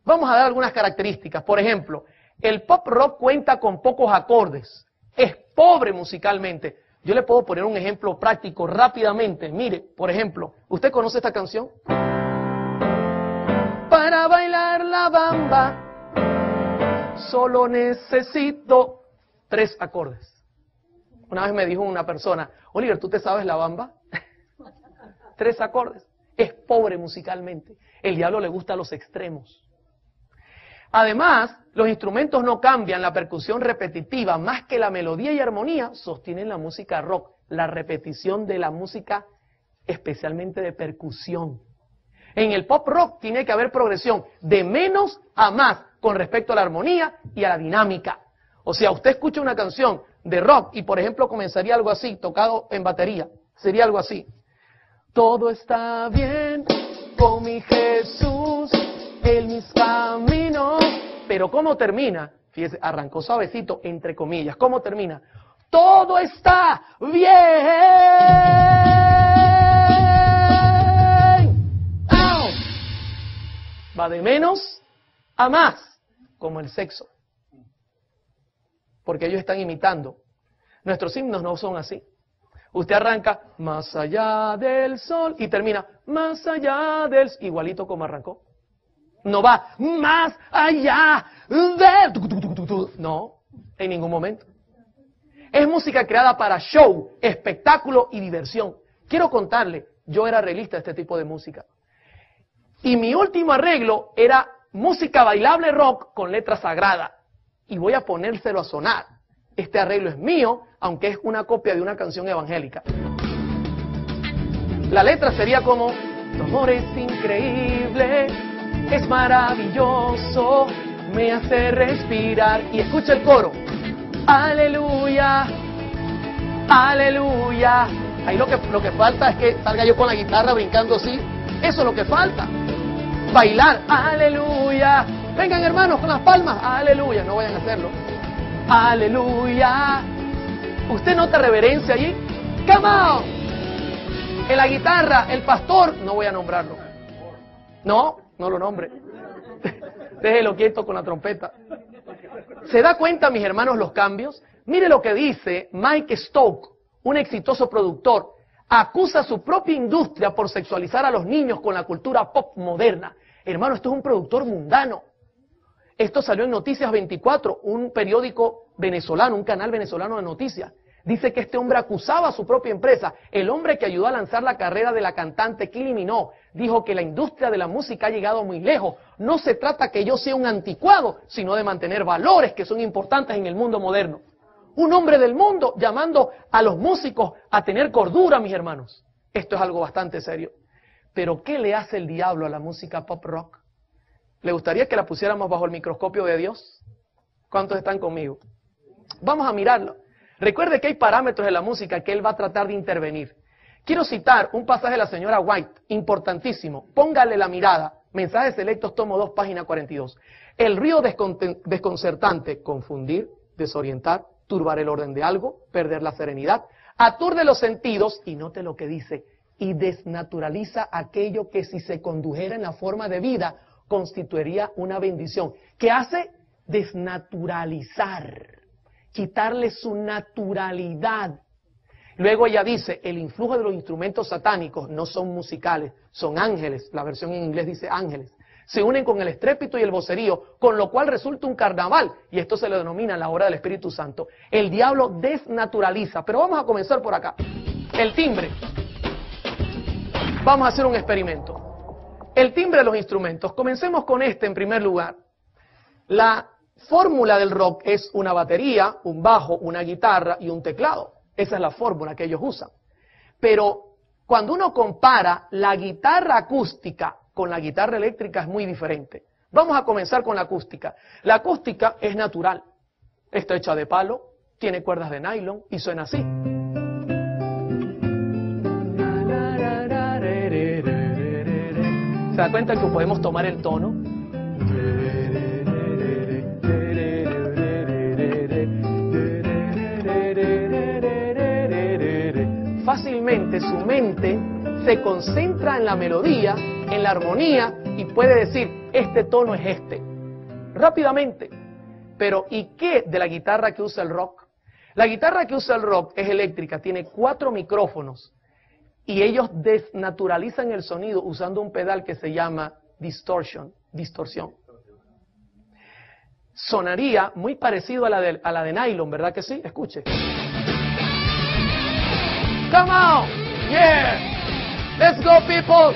Vamos a dar algunas características. Por ejemplo, el pop rock cuenta con pocos acordes, es pobre musicalmente. Yo le puedo poner un ejemplo práctico rápidamente. Mire, por ejemplo, ¿usted conoce esta canción? Para bailar la bamba, solo necesito 3 acordes. Una vez me dijo una persona, Oliver, ¿tú te sabes la bamba? 3 acordes. Es pobre musicalmente. El diablo le gusta los extremos. Además, los instrumentos no cambian, la percusión repetitiva, más que la melodía y armonía, sostienen la música rock. La repetición de la música, especialmente de percusión. En el pop rock tiene que haber progresión de menos a más con respecto a la armonía y a la dinámica. O sea, usted escucha una canción de rock y, por ejemplo, comenzaría algo así, tocado en batería. Sería algo así. Todo está bien con mi Jesús en mis caminos. Pero ¿cómo termina? Fíjese, arrancó suavecito, entre comillas. ¿Cómo termina? Todo está bien. ¡Au! Va de menos a más, como el sexo. Porque ellos están imitando. Nuestros himnos no son así. Usted arranca más allá del sol y termina más allá del... igualito como arrancó. No va más allá del... No, en ningún momento. Es música creada para show, espectáculo y diversión. Quiero contarle, yo era realista de este tipo de música. Y mi último arreglo era música bailable rock con letra sagrada. Y voy a ponérselo a sonar. Este arreglo es mío, aunque es una copia de una canción evangélica. La letra sería como: tu amor es increíble, es maravilloso, me hace respirar. Y escucha el coro: aleluya, aleluya. Ahí lo que falta es que salga yo con la guitarra brincando así. Eso es lo que falta. Bailar, aleluya. Vengan hermanos con las palmas, aleluya. No vayan a hacerlo. Aleluya. ¿Usted nota reverencia allí? Come on. En la guitarra, el pastor, no voy a nombrarlo. No lo nombre. Déjelo quieto con la trompeta. ¿Se da cuenta, mis hermanos, los cambios? Mire lo que dice Mike Stoke, un exitoso productor. Acusa a su propia industria por sexualizar a los niños con la cultura pop moderna. Hermano, esto es un productor mundano. Esto salió en Noticias 24, un periódico venezolano, un canal venezolano de noticias. Dice que este hombre acusaba a su propia empresa. El hombre que ayudó a lanzar la carrera de la cantante Kylie Minogue dijo que la industria de la música ha llegado muy lejos. No se trata que yo sea un anticuado, sino de mantener valores que son importantes en el mundo moderno. Un hombre del mundo llamando a los músicos a tener cordura, mis hermanos. Esto es algo bastante serio. Pero ¿qué le hace el diablo a la música pop rock? ¿Le gustaría que la pusiéramos bajo el microscopio de Dios? ¿Cuántos están conmigo? Vamos a mirarlo. Recuerde que hay parámetros de la música que él va a tratar de intervenir. Quiero citar un pasaje de la señora White, importantísimo. Póngale la mirada. Mensajes selectos, tomo 2, página 42. El ruido desconcertante, confundir, desorientar, turbar el orden de algo, perder la serenidad, aturde los sentidos, y note lo que dice, y desnaturaliza aquello que si se condujera en la forma de vida, constituiría una bendición. ¿Qué hace? Desnaturalizar, quitarle su naturalidad. Luego ella dice, el influjo de los instrumentos satánicos no son musicales, son ángeles, la versión en inglés dice ángeles. Se unen con el estrépito y el vocerío, con lo cual resulta un carnaval, y esto se le denomina la obra del Espíritu Santo. El diablo desnaturaliza, pero vamos a comenzar por acá. El timbre. Vamos a hacer un experimento. El timbre de los instrumentos. Comencemos con este en primer lugar. La fórmula del rock es una batería, un bajo, una guitarra y un teclado. Esa es la fórmula que ellos usan. Pero cuando uno compara la guitarra acústica con la guitarra eléctrica es muy diferente. Vamos a comenzar con la acústica. La acústica es natural. Está hecha de palo, tiene cuerdas de nylon y suena así. ¿Se da cuenta que podemos tomar el tono? Fácilmente su mente se concentra en la melodía, en la armonía y puede decir, este tono es este. Rápidamente. Pero ¿y qué de la guitarra que usa el rock? La guitarra que usa el rock es eléctrica, tiene 4 micrófonos y ellos desnaturalizan el sonido usando un pedal que se llama distorsión. Sonaría muy parecido a la de nylon, ¿verdad que sí? Escuche. Come on, yeah, let's go people.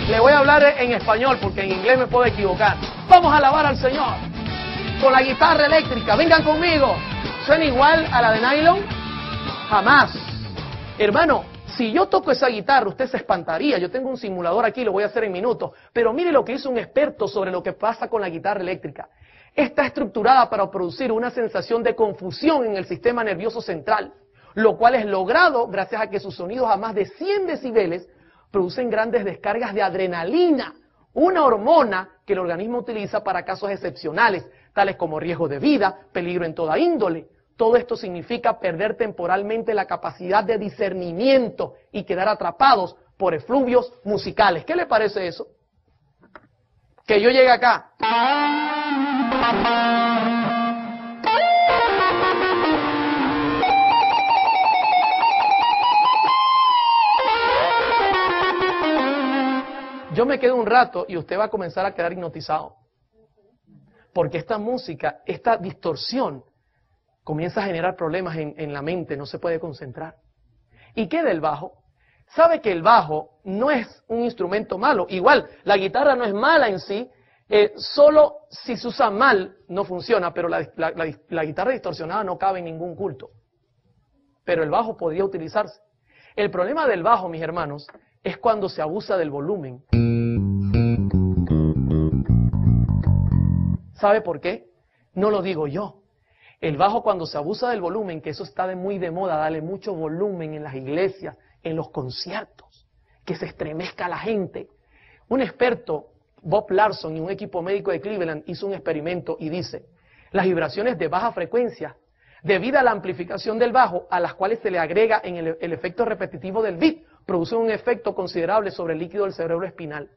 Le voy a hablar en español porque en inglés me puedo equivocar. Vamos a alabar al Señor con la guitarra eléctrica. Vengan conmigo. ¿Suena igual a la de nylon? Jamás. Hermano, si yo toco esa guitarra, usted se espantaría. Yo tengo un simulador aquí, lo voy a hacer en minutos. Pero mire lo que hizo un experto sobre lo que pasa con la guitarra eléctrica. Está estructurada para producir una sensación de confusión en el sistema nervioso central, lo cual es logrado gracias a que sus sonidos a más de 100 decibeles producen grandes descargas de adrenalina, una hormona que el organismo utiliza para casos excepcionales, tales como riesgo de vida, peligro en toda índole. Todo esto significa perder temporalmente la capacidad de discernimiento y quedar atrapados por efluvios musicales. ¿Qué le parece eso? Que yo llegue acá. Yo me quedo un rato y usted va a comenzar a quedar hipnotizado. Porque esta música, esta distorsión, comienza a generar problemas en la mente, no se puede concentrar. ¿Y qué del bajo? sabe que el bajo no es un instrumento malo. Igual, la guitarra no es mala en sí, solo si se usa mal no funciona, pero la guitarra distorsionada no cabe en ningún culto. Pero el bajo podría utilizarse. El problema del bajo, mis hermanos, es cuando se abusa del volumen. ¿Sabe por qué? No lo digo yo. El bajo, cuando se abusa del volumen, que eso está muy de moda, darle mucho volumen en las iglesias, en los conciertos, que se estremezca la gente. Un experto, Bob Larson, y un equipo médico de Cleveland hizo un experimento y dice, las vibraciones de baja frecuencia, debido a la amplificación del bajo, a las cuales se le agrega en el efecto repetitivo del beat, producen un efecto considerable sobre el líquido del cerebro espinal.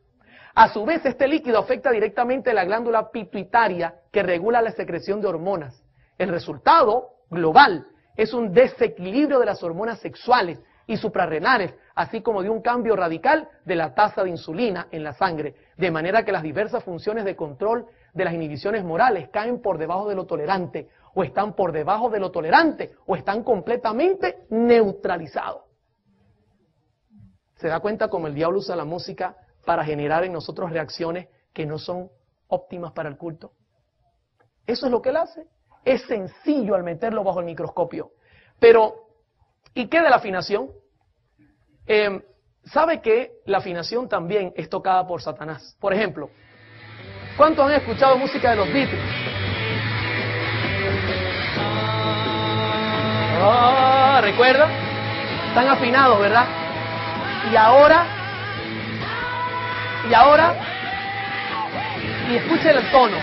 A su vez, este líquido afecta directamente la glándula pituitaria, que regula la secreción de hormonas. El resultado global es un desequilibrio de las hormonas sexuales y suprarrenales, así como de un cambio radical de la tasa de insulina en la sangre, de manera que las diversas funciones de control de las inhibiciones morales caen por debajo de lo tolerante, o están por debajo de lo tolerante, o están completamente neutralizados. ¿Se da cuenta cómo el diablo usa la música para generar en nosotros reacciones que no son óptimas para el culto? Eso es lo que él hace. Es sencillo al meterlo bajo el microscopio. Pero, ¿y qué de la afinación? ¿Sabe que la afinación también es tocada por Satanás? Por ejemplo, ¿cuántos han escuchado música de los Beatles? ¿Recuerda? Están afinados, ¿verdad? Y escuchen el tono.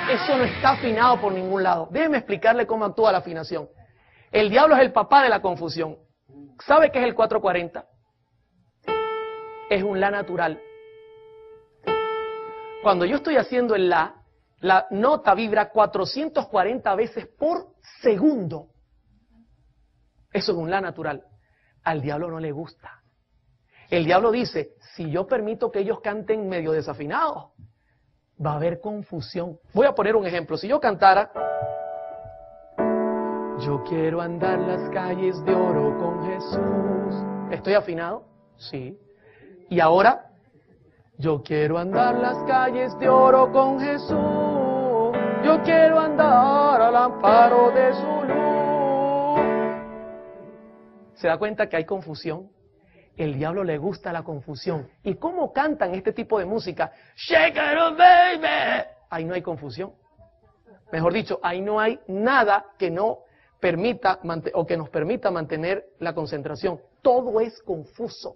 Eso no está afinado por ningún lado. Déjeme explicarle cómo actúa la afinación. El diablo es el papá de la confusión. ¿Sabe qué es el 440? Es un la natural. Cuando yo estoy haciendo el la nota vibra 440 veces por segundo. Eso es un la natural. Al diablo no le gusta. El diablo dice, si yo permito que ellos canten medio desafinados, va a haber confusión. Voy a poner un ejemplo. Si yo cantara, yo quiero andar las calles de oro con Jesús. ¿Estoy afinado? Sí. Y ahora, yo quiero andar las calles de oro con Jesús. Yo quiero andar al amparo de su luz. ¿Se da cuenta que hay confusión? El diablo le gusta la confusión. ¿Y cómo cantan este tipo de música? Shake it up, baby. Ahí no hay confusión. Mejor dicho, ahí no hay nada que no permita o que nos permita mantener la concentración. Todo es confuso.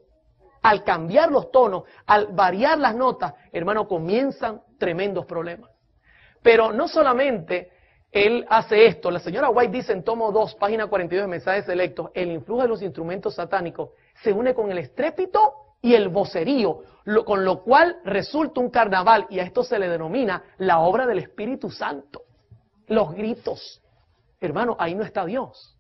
Al cambiar los tonos, al variar las notas, hermano, comienzan tremendos problemas. Pero no solamente él hace esto. La señora White dice en tomo 2, página 42 de Mensajes Selectos, el influjo de los instrumentos satánicos se une con el estrépito y el vocerío, con lo cual resulta un carnaval, y a esto se le denomina la obra del Espíritu Santo. Los gritos. Hermano, ahí no está Dios.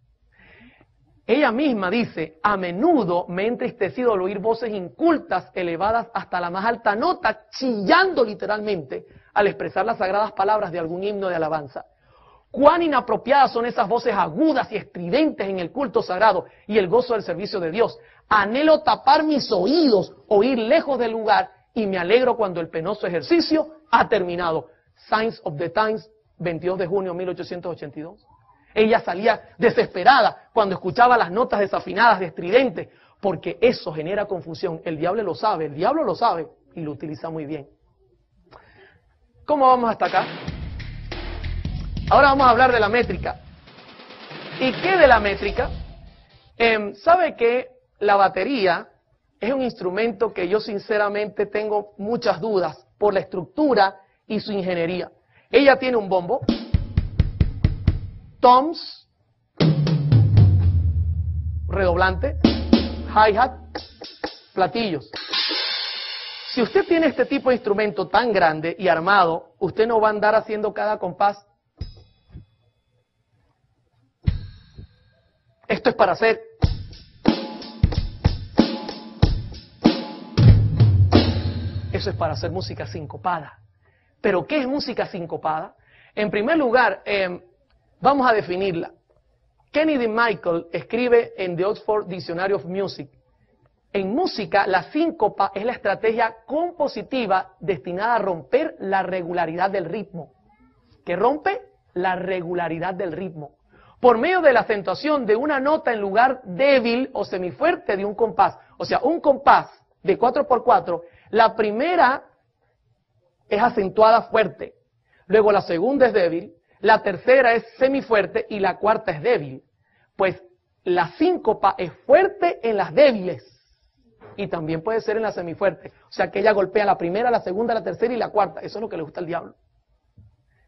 Ella misma dice, a menudo me he entristecido al oír voces incultas elevadas hasta la más alta nota, chillando literalmente al expresar las sagradas palabras de algún himno de alabanza. Cuán inapropiadas son esas voces agudas y estridentes en el culto sagrado y el gozo del servicio de Dios. Anhelo tapar mis oídos, oír lejos del lugar, y me alegro cuando el penoso ejercicio ha terminado. Signs of the Times, 22 de junio de 1882. Ella salía desesperada cuando escuchaba las notas desafinadas de estridentes, porque eso genera confusión. El diablo lo sabe y lo utiliza muy bien. ¿Cómo vamos hasta acá? Ahora vamos a hablar de la métrica. ¿Y qué de la métrica? ¿Sabe que la batería es un instrumento que yo sinceramente tengo muchas dudas por la estructura y su ingeniería? Ella tiene un bombo, toms, redoblante, hi-hat, platillos. Si usted tiene este tipo de instrumento tan grande y armado, usted no va a andar haciendo cada compás. Esto es para hacer. Eso es para hacer música sincopada. ¿Pero qué es música sincopada? En primer lugar, vamos a definirla. Kennedy Michael escribe en The Oxford Dictionary of Music: en música, la síncopa es la estrategia compositiva destinada a romper la regularidad del ritmo. ¿Qué rompe? La regularidad del ritmo. Por medio de la acentuación de una nota en lugar débil o semifuerte de un compás. O sea, un compás de 4x4, la primera es acentuada fuerte, luego la segunda es débil, la tercera es semifuerte y la cuarta es débil. Pues la síncopa es fuerte en las débiles y también puede ser en las semifuertes. O sea que ella golpea la primera, la segunda, la tercera y la cuarta. Eso es lo que le gusta al diablo.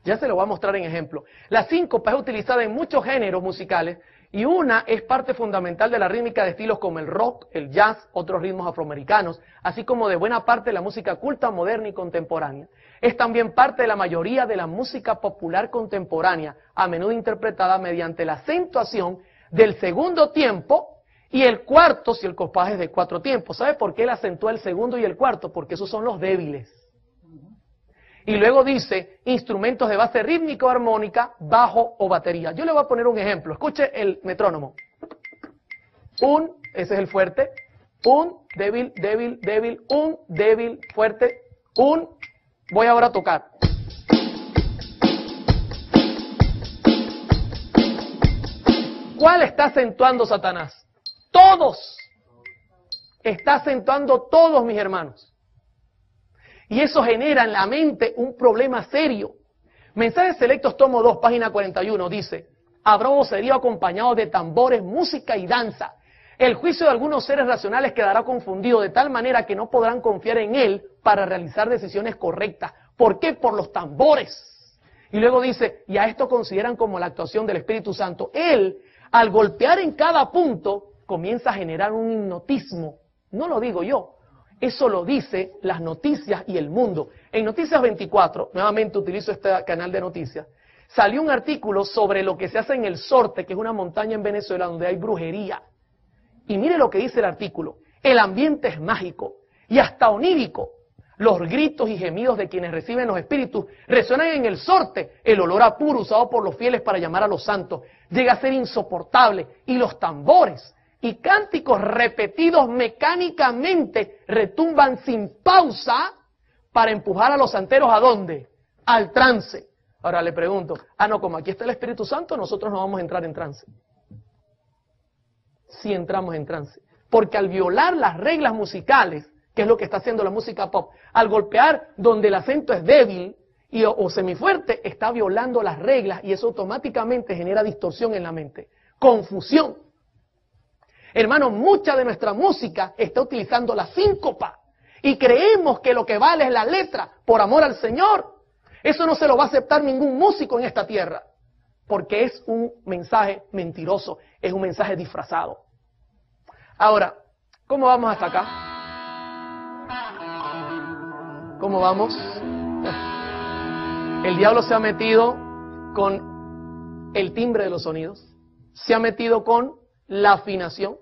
Ya se lo voy a mostrar en ejemplo. La síncopa es utilizada en muchos géneros musicales y una es parte fundamental de la rítmica de estilos como el rock, el jazz, otros ritmos afroamericanos, así como de buena parte de la música culta, moderna y contemporánea. Es también parte de la mayoría de la música popular contemporánea, a menudo interpretada mediante la acentuación del segundo tiempo y el cuarto si el compás es de 4 tiempos. ¿Sabe por qué él acentúa el segundo y el cuarto? Porque esos son los débiles. Y luego dice instrumentos de base rítmica o armónica, bajo o batería. Yo le voy a poner un ejemplo. Escuche el metrónomo. Ese es el fuerte. Débil, débil, débil, débil, fuerte, voy ahora a tocar. ¿Cuál está acentuando Satanás? Todos. Está acentuando todos, mis hermanos. Y eso genera en la mente un problema serio. Mensajes Selectos, tomo 2, página 41, dice: habrá vocerío acompañado de tambores, música y danza. El juicio de algunos seres racionales quedará confundido de tal manera que no podrán confiar en él para realizar decisiones correctas. ¿Por qué? Por los tambores. Y luego dice, y a esto consideran como la actuación del Espíritu Santo. Él, al golpear en cada punto, comienza a generar un hipnotismo. No lo digo yo. Eso lo dice las noticias y el mundo. En Noticias 24, nuevamente utilizo este canal de noticias, salió un artículo sobre lo que se hace en el Sorte, que es una montaña en Venezuela donde hay brujería. Y mire lo que dice el artículo. El ambiente es mágico y hasta onírico. Los gritos y gemidos de quienes reciben los espíritus resuenan en el Sorte. El olor a puro usado por los fieles para llamar a los santos llega a ser insoportable. Y los tambores y cánticos repetidos mecánicamente retumban sin pausa para empujar a los santeros ¿a dónde? Al trance. Ahora le pregunto, no, como aquí está el Espíritu Santo, nosotros no vamos a entrar en trance. Sí entramos en trance. Porque al violar las reglas musicales, que es lo que está haciendo la música pop, al golpear donde el acento es débil o semifuerte, está violando las reglas y eso automáticamente genera distorsión en la mente, confusión. Hermano, mucha de nuestra música está utilizando la síncopa y creemos que lo que vale es la letra por amor al Señor. Eso no se lo va a aceptar ningún músico en esta tierra porque es un mensaje mentiroso, es un mensaje disfrazado. Ahora, ¿cómo vamos hasta acá? ¿Cómo vamos? El diablo se ha metido con el timbre de los sonidos, se ha metido con la afinación,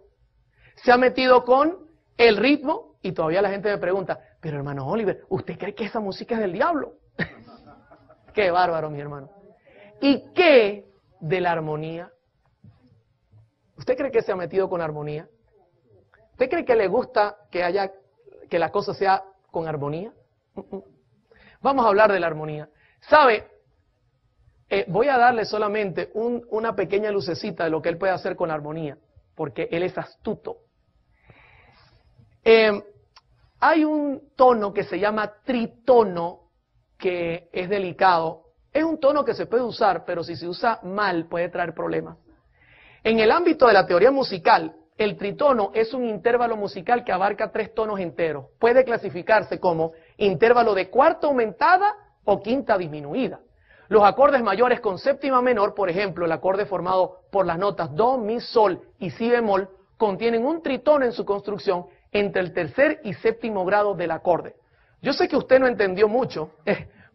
se ha metido con el ritmo y todavía la gente me pregunta, pero hermano Oliver, ¿usted cree que esa música es del diablo? Qué bárbaro, mi hermano. ¿Y qué de la armonía? ¿Usted cree que se ha metido con armonía? ¿Usted cree que le gusta que la cosa sea con armonía? Vamos a hablar de la armonía. ¿Sabe? Voy a darle solamente una pequeña lucecita de lo que él puede hacer con la armonía, porque él es astuto. Hay un tono que se llama tritono, que es delicado. Es un tono que se puede usar, pero si se usa mal puede traer problemas. En el ámbito de la teoría musical, el tritono es un intervalo musical que abarca 3 tonos enteros. Puede clasificarse como intervalo de cuarta aumentada o quinta disminuida. Los acordes mayores con séptima menor, por ejemplo, el acorde formado por las notas do, mi, sol y si bemol, contienen un tritono en su construcción entre el tercer y séptimo grado del acorde. Yo sé que usted no entendió mucho,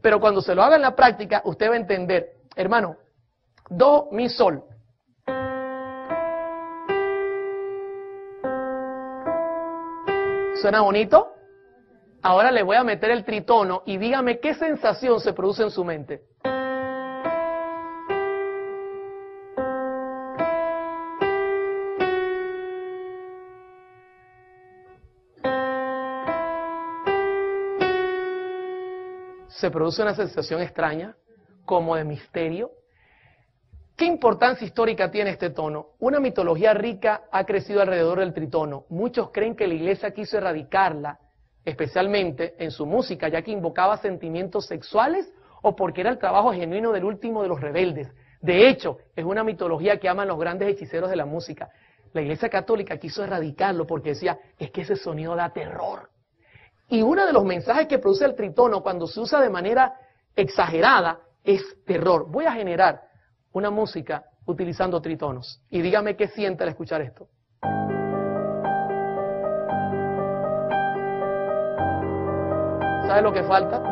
pero cuando se lo haga en la práctica, usted va a entender. Hermano, do, mi, sol. ¿Suena bonito? Ahora le voy a meter el tritono y dígame qué sensación se produce en su mente. se produce una sensación extraña, como de misterio. ¿Qué importancia histórica tiene este tono? Una mitología rica ha crecido alrededor del tritono. Muchos creen que la iglesia quiso erradicarla, especialmente en su música, ya que invocaba sentimientos sexuales o porque era el trabajo genuino del último de los rebeldes. De hecho, es una mitología que aman los grandes hechiceros de la música. La Iglesia Católica quiso erradicarlo porque decía, es que ese sonido da terror. Y uno de los mensajes que produce el tritono cuando se usa de manera exagerada es terror. Voy a generar una música utilizando tritonos. Y dígame qué siente al escuchar esto. ¿Sabe lo que falta?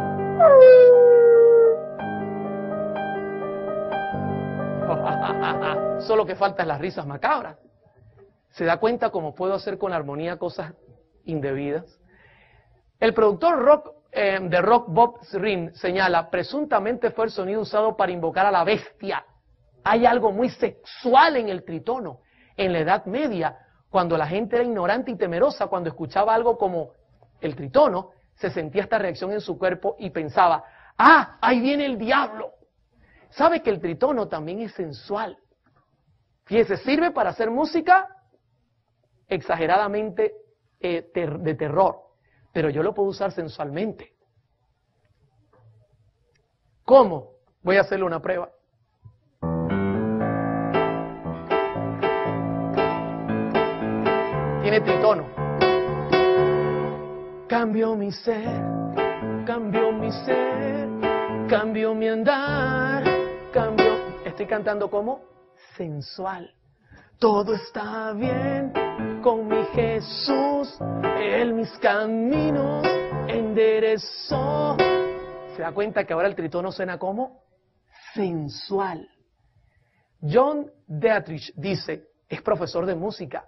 Solo que falta es las risas macabras. ¿Se da cuenta cómo puedo hacer con la armonía cosas indebidas? El productor de rock Bob Ezrin señala, presuntamente fue el sonido usado para invocar a la bestia. Hay algo muy sexual en el tritono. En la Edad Media, cuando la gente era ignorante y temerosa, cuando escuchaba algo como el tritono, se sentía esta reacción en su cuerpo y pensaba, ¡ah, ahí viene el diablo! ¿Sabe que el tritono también es sensual? Fíjese, sirve para hacer música exageradamente de terror, pero yo lo puedo usar sensualmente. ¿Cómo? Voy a hacerle una prueba. Tiene tritono. Cambio mi ser, cambio mi ser, cambio mi andar, cambio. Estoy cantando como sensual. Todo está bien con mi Jesús, Él mis caminos enderezó. ¿Se da cuenta que ahora el tritono suena como sensual? John Dietrich dice, es profesor de música.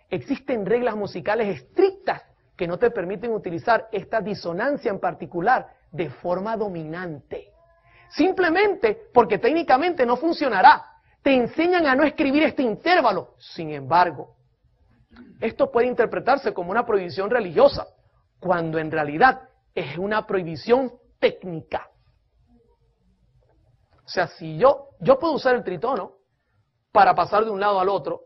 Existen reglas musicales estrictas que no te permiten utilizar esta disonancia en particular de forma dominante. Simplemente porque técnicamente no funcionará. Te enseñan a no escribir este intervalo. Sin embargo, esto puede interpretarse como una prohibición religiosa, cuando en realidad es una prohibición técnica. O sea, si yo puedo usar el tritono para pasar de un lado al otro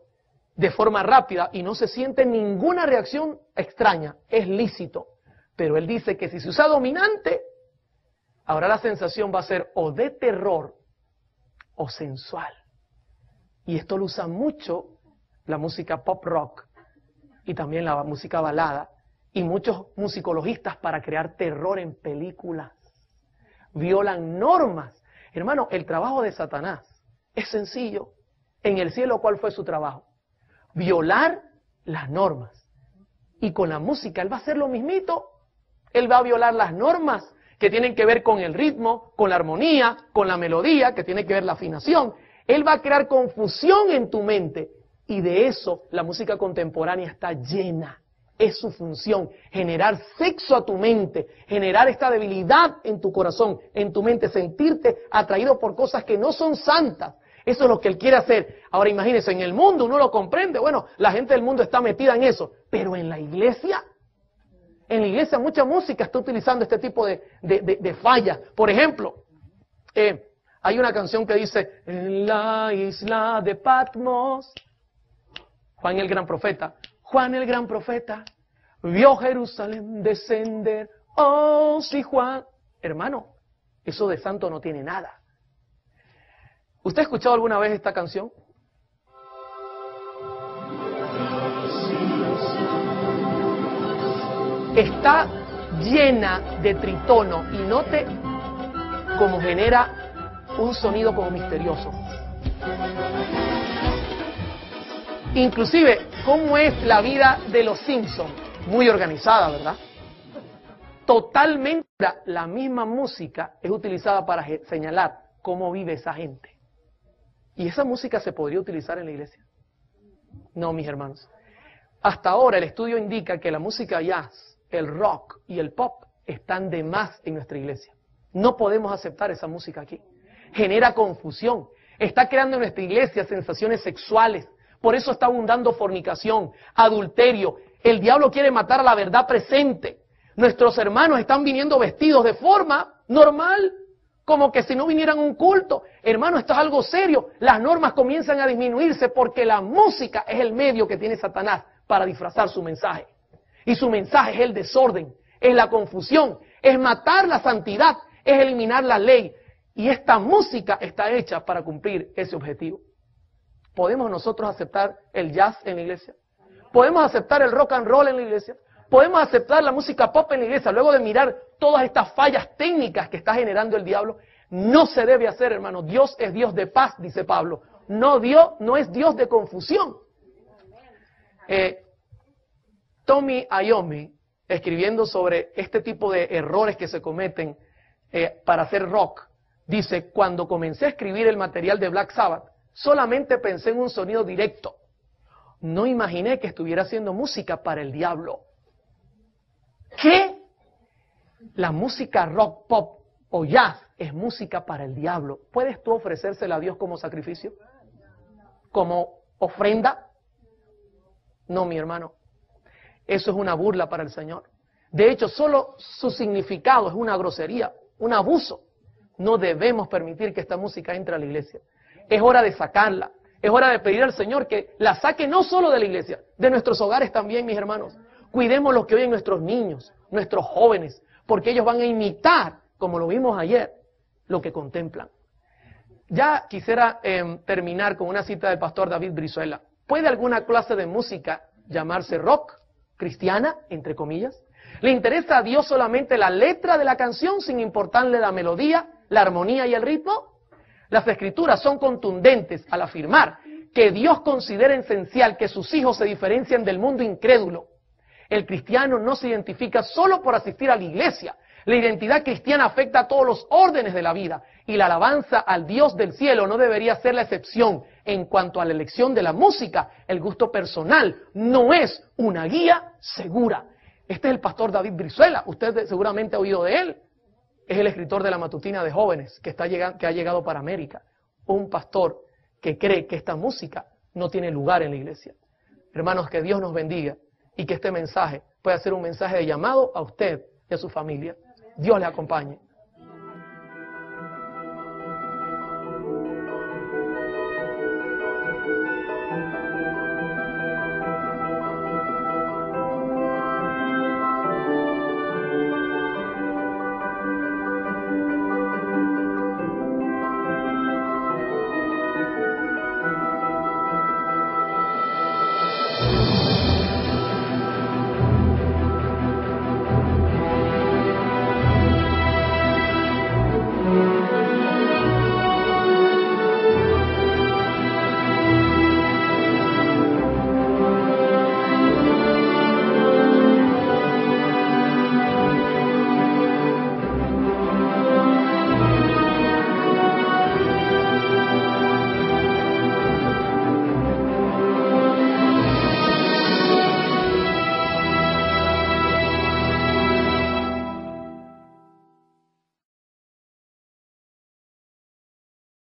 de forma rápida y no se siente ninguna reacción extraña, es lícito. Pero él dice que si se usa dominante, ahora la sensación va a ser o de terror o sensual. Y esto lo usa mucho la música pop rock y también la música balada y muchos musicologistas para crear terror en películas. Violan normas. Hermano, el trabajo de Satanás es sencillo. En el cielo, ¿cuál fue su trabajo? Violar las normas. Y con la música, él va a hacer lo mismito. Él va a violar las normas que tienen que ver con el ritmo, con la armonía, con la melodía, que tiene que ver la afinación. Él va a crear confusión en tu mente. Y de eso la música contemporánea está llena. Es su función, generar sexo a tu mente, generar esta debilidad en tu corazón, en tu mente, sentirte atraído por cosas que no son santas. Eso es lo que él quiere hacer. Ahora imagínense, en el mundo uno lo comprende, bueno, la gente del mundo está metida en eso, pero en la iglesia mucha música está utilizando este tipo de fallas. Por ejemplo, hay una canción que dice, en la isla de Patmos, Juan el gran profeta vio Jerusalén descender, oh sí Juan. Hermano, eso de santo no tiene nada. ¿Usted ha escuchado alguna vez esta canción? Está llena de tritono y note cómo genera un sonido como misterioso. Inclusive, ¿cómo es la vida de los Simpsons? Muy organizada, ¿verdad? Totalmente la misma música es utilizada para señalar cómo vive esa gente. ¿Y esa música se podría utilizar en la iglesia? No, mis hermanos. Hasta ahora el estudio indica que la música jazz, el rock y el pop están de más en nuestra iglesia. No podemos aceptar esa música aquí. Genera confusión. Está creando en nuestra iglesia sensaciones sexuales. Por eso está abundando fornicación, adulterio. El diablo quiere matar a la verdad presente. Nuestros hermanos están viniendo vestidos de forma normal, como que si no vinieran a un culto. Hermano, esto es algo serio. Las normas comienzan a disminuirse porque la música es el medio que tiene Satanás para disfrazar su mensaje. Y su mensaje es el desorden, es la confusión, es matar la santidad, es eliminar la ley. Y esta música está hecha para cumplir ese objetivo. ¿Podemos nosotros aceptar el jazz en la iglesia? ¿Podemos aceptar el rock and roll en la iglesia? ¿Podemos aceptar la música pop en la iglesia luego de mirar todas estas fallas técnicas que está generando el diablo? No se debe hacer, hermano. Dios es Dios de paz, dice Pablo. No es Dios de confusión. Tommy Iommi, escribiendo sobre este tipo de errores que se cometen para hacer rock, dice: cuando comencé a escribir el material de Black Sabbath, solamente pensé en un sonido directo. No imaginé que estuviera haciendo música para el diablo. ¿Qué? La música rock, pop o jazz es música para el diablo. ¿Puedes tú ofrecérsela a Dios como sacrificio? ¿Como ofrenda? No, mi hermano. Eso es una burla para el Señor. De hecho, solo su significado es una grosería, un abuso. No debemos permitir que esta música entre a la iglesia. Es hora de sacarla. Es hora de pedir al Señor que la saque no solo de la iglesia, de nuestros hogares también, mis hermanos. Cuidemos lo que oyen nuestros niños, nuestros jóvenes, porque ellos van a imitar, como lo vimos ayer, lo que contemplan. Ya quisiera terminar con una cita del pastor David Brizuela. ¿Puede alguna clase de música llamarse rock, cristiana, entre comillas? ¿Le interesa a Dios solamente la letra de la canción sin importarle la melodía, la armonía y el ritmo? Las Escrituras son contundentes al afirmar que Dios considera esencial que sus hijos se diferencien del mundo incrédulo. El cristiano no se identifica solo por asistir a la iglesia. La identidad cristiana afecta a todos los órdenes de la vida y la alabanza al Dios del cielo no debería ser la excepción. En cuanto a la elección de la música, el gusto personal no es una guía segura. Este es el pastor David Brizuela. Usted seguramente ha oído de él. Es el escritor de la matutina de jóvenes que ha llegado para América. Un pastor que cree que esta música no tiene lugar en la iglesia. Hermanos, que Dios nos bendiga y que este mensaje pueda ser un mensaje de llamado a usted y a su familia. Dios le acompañe.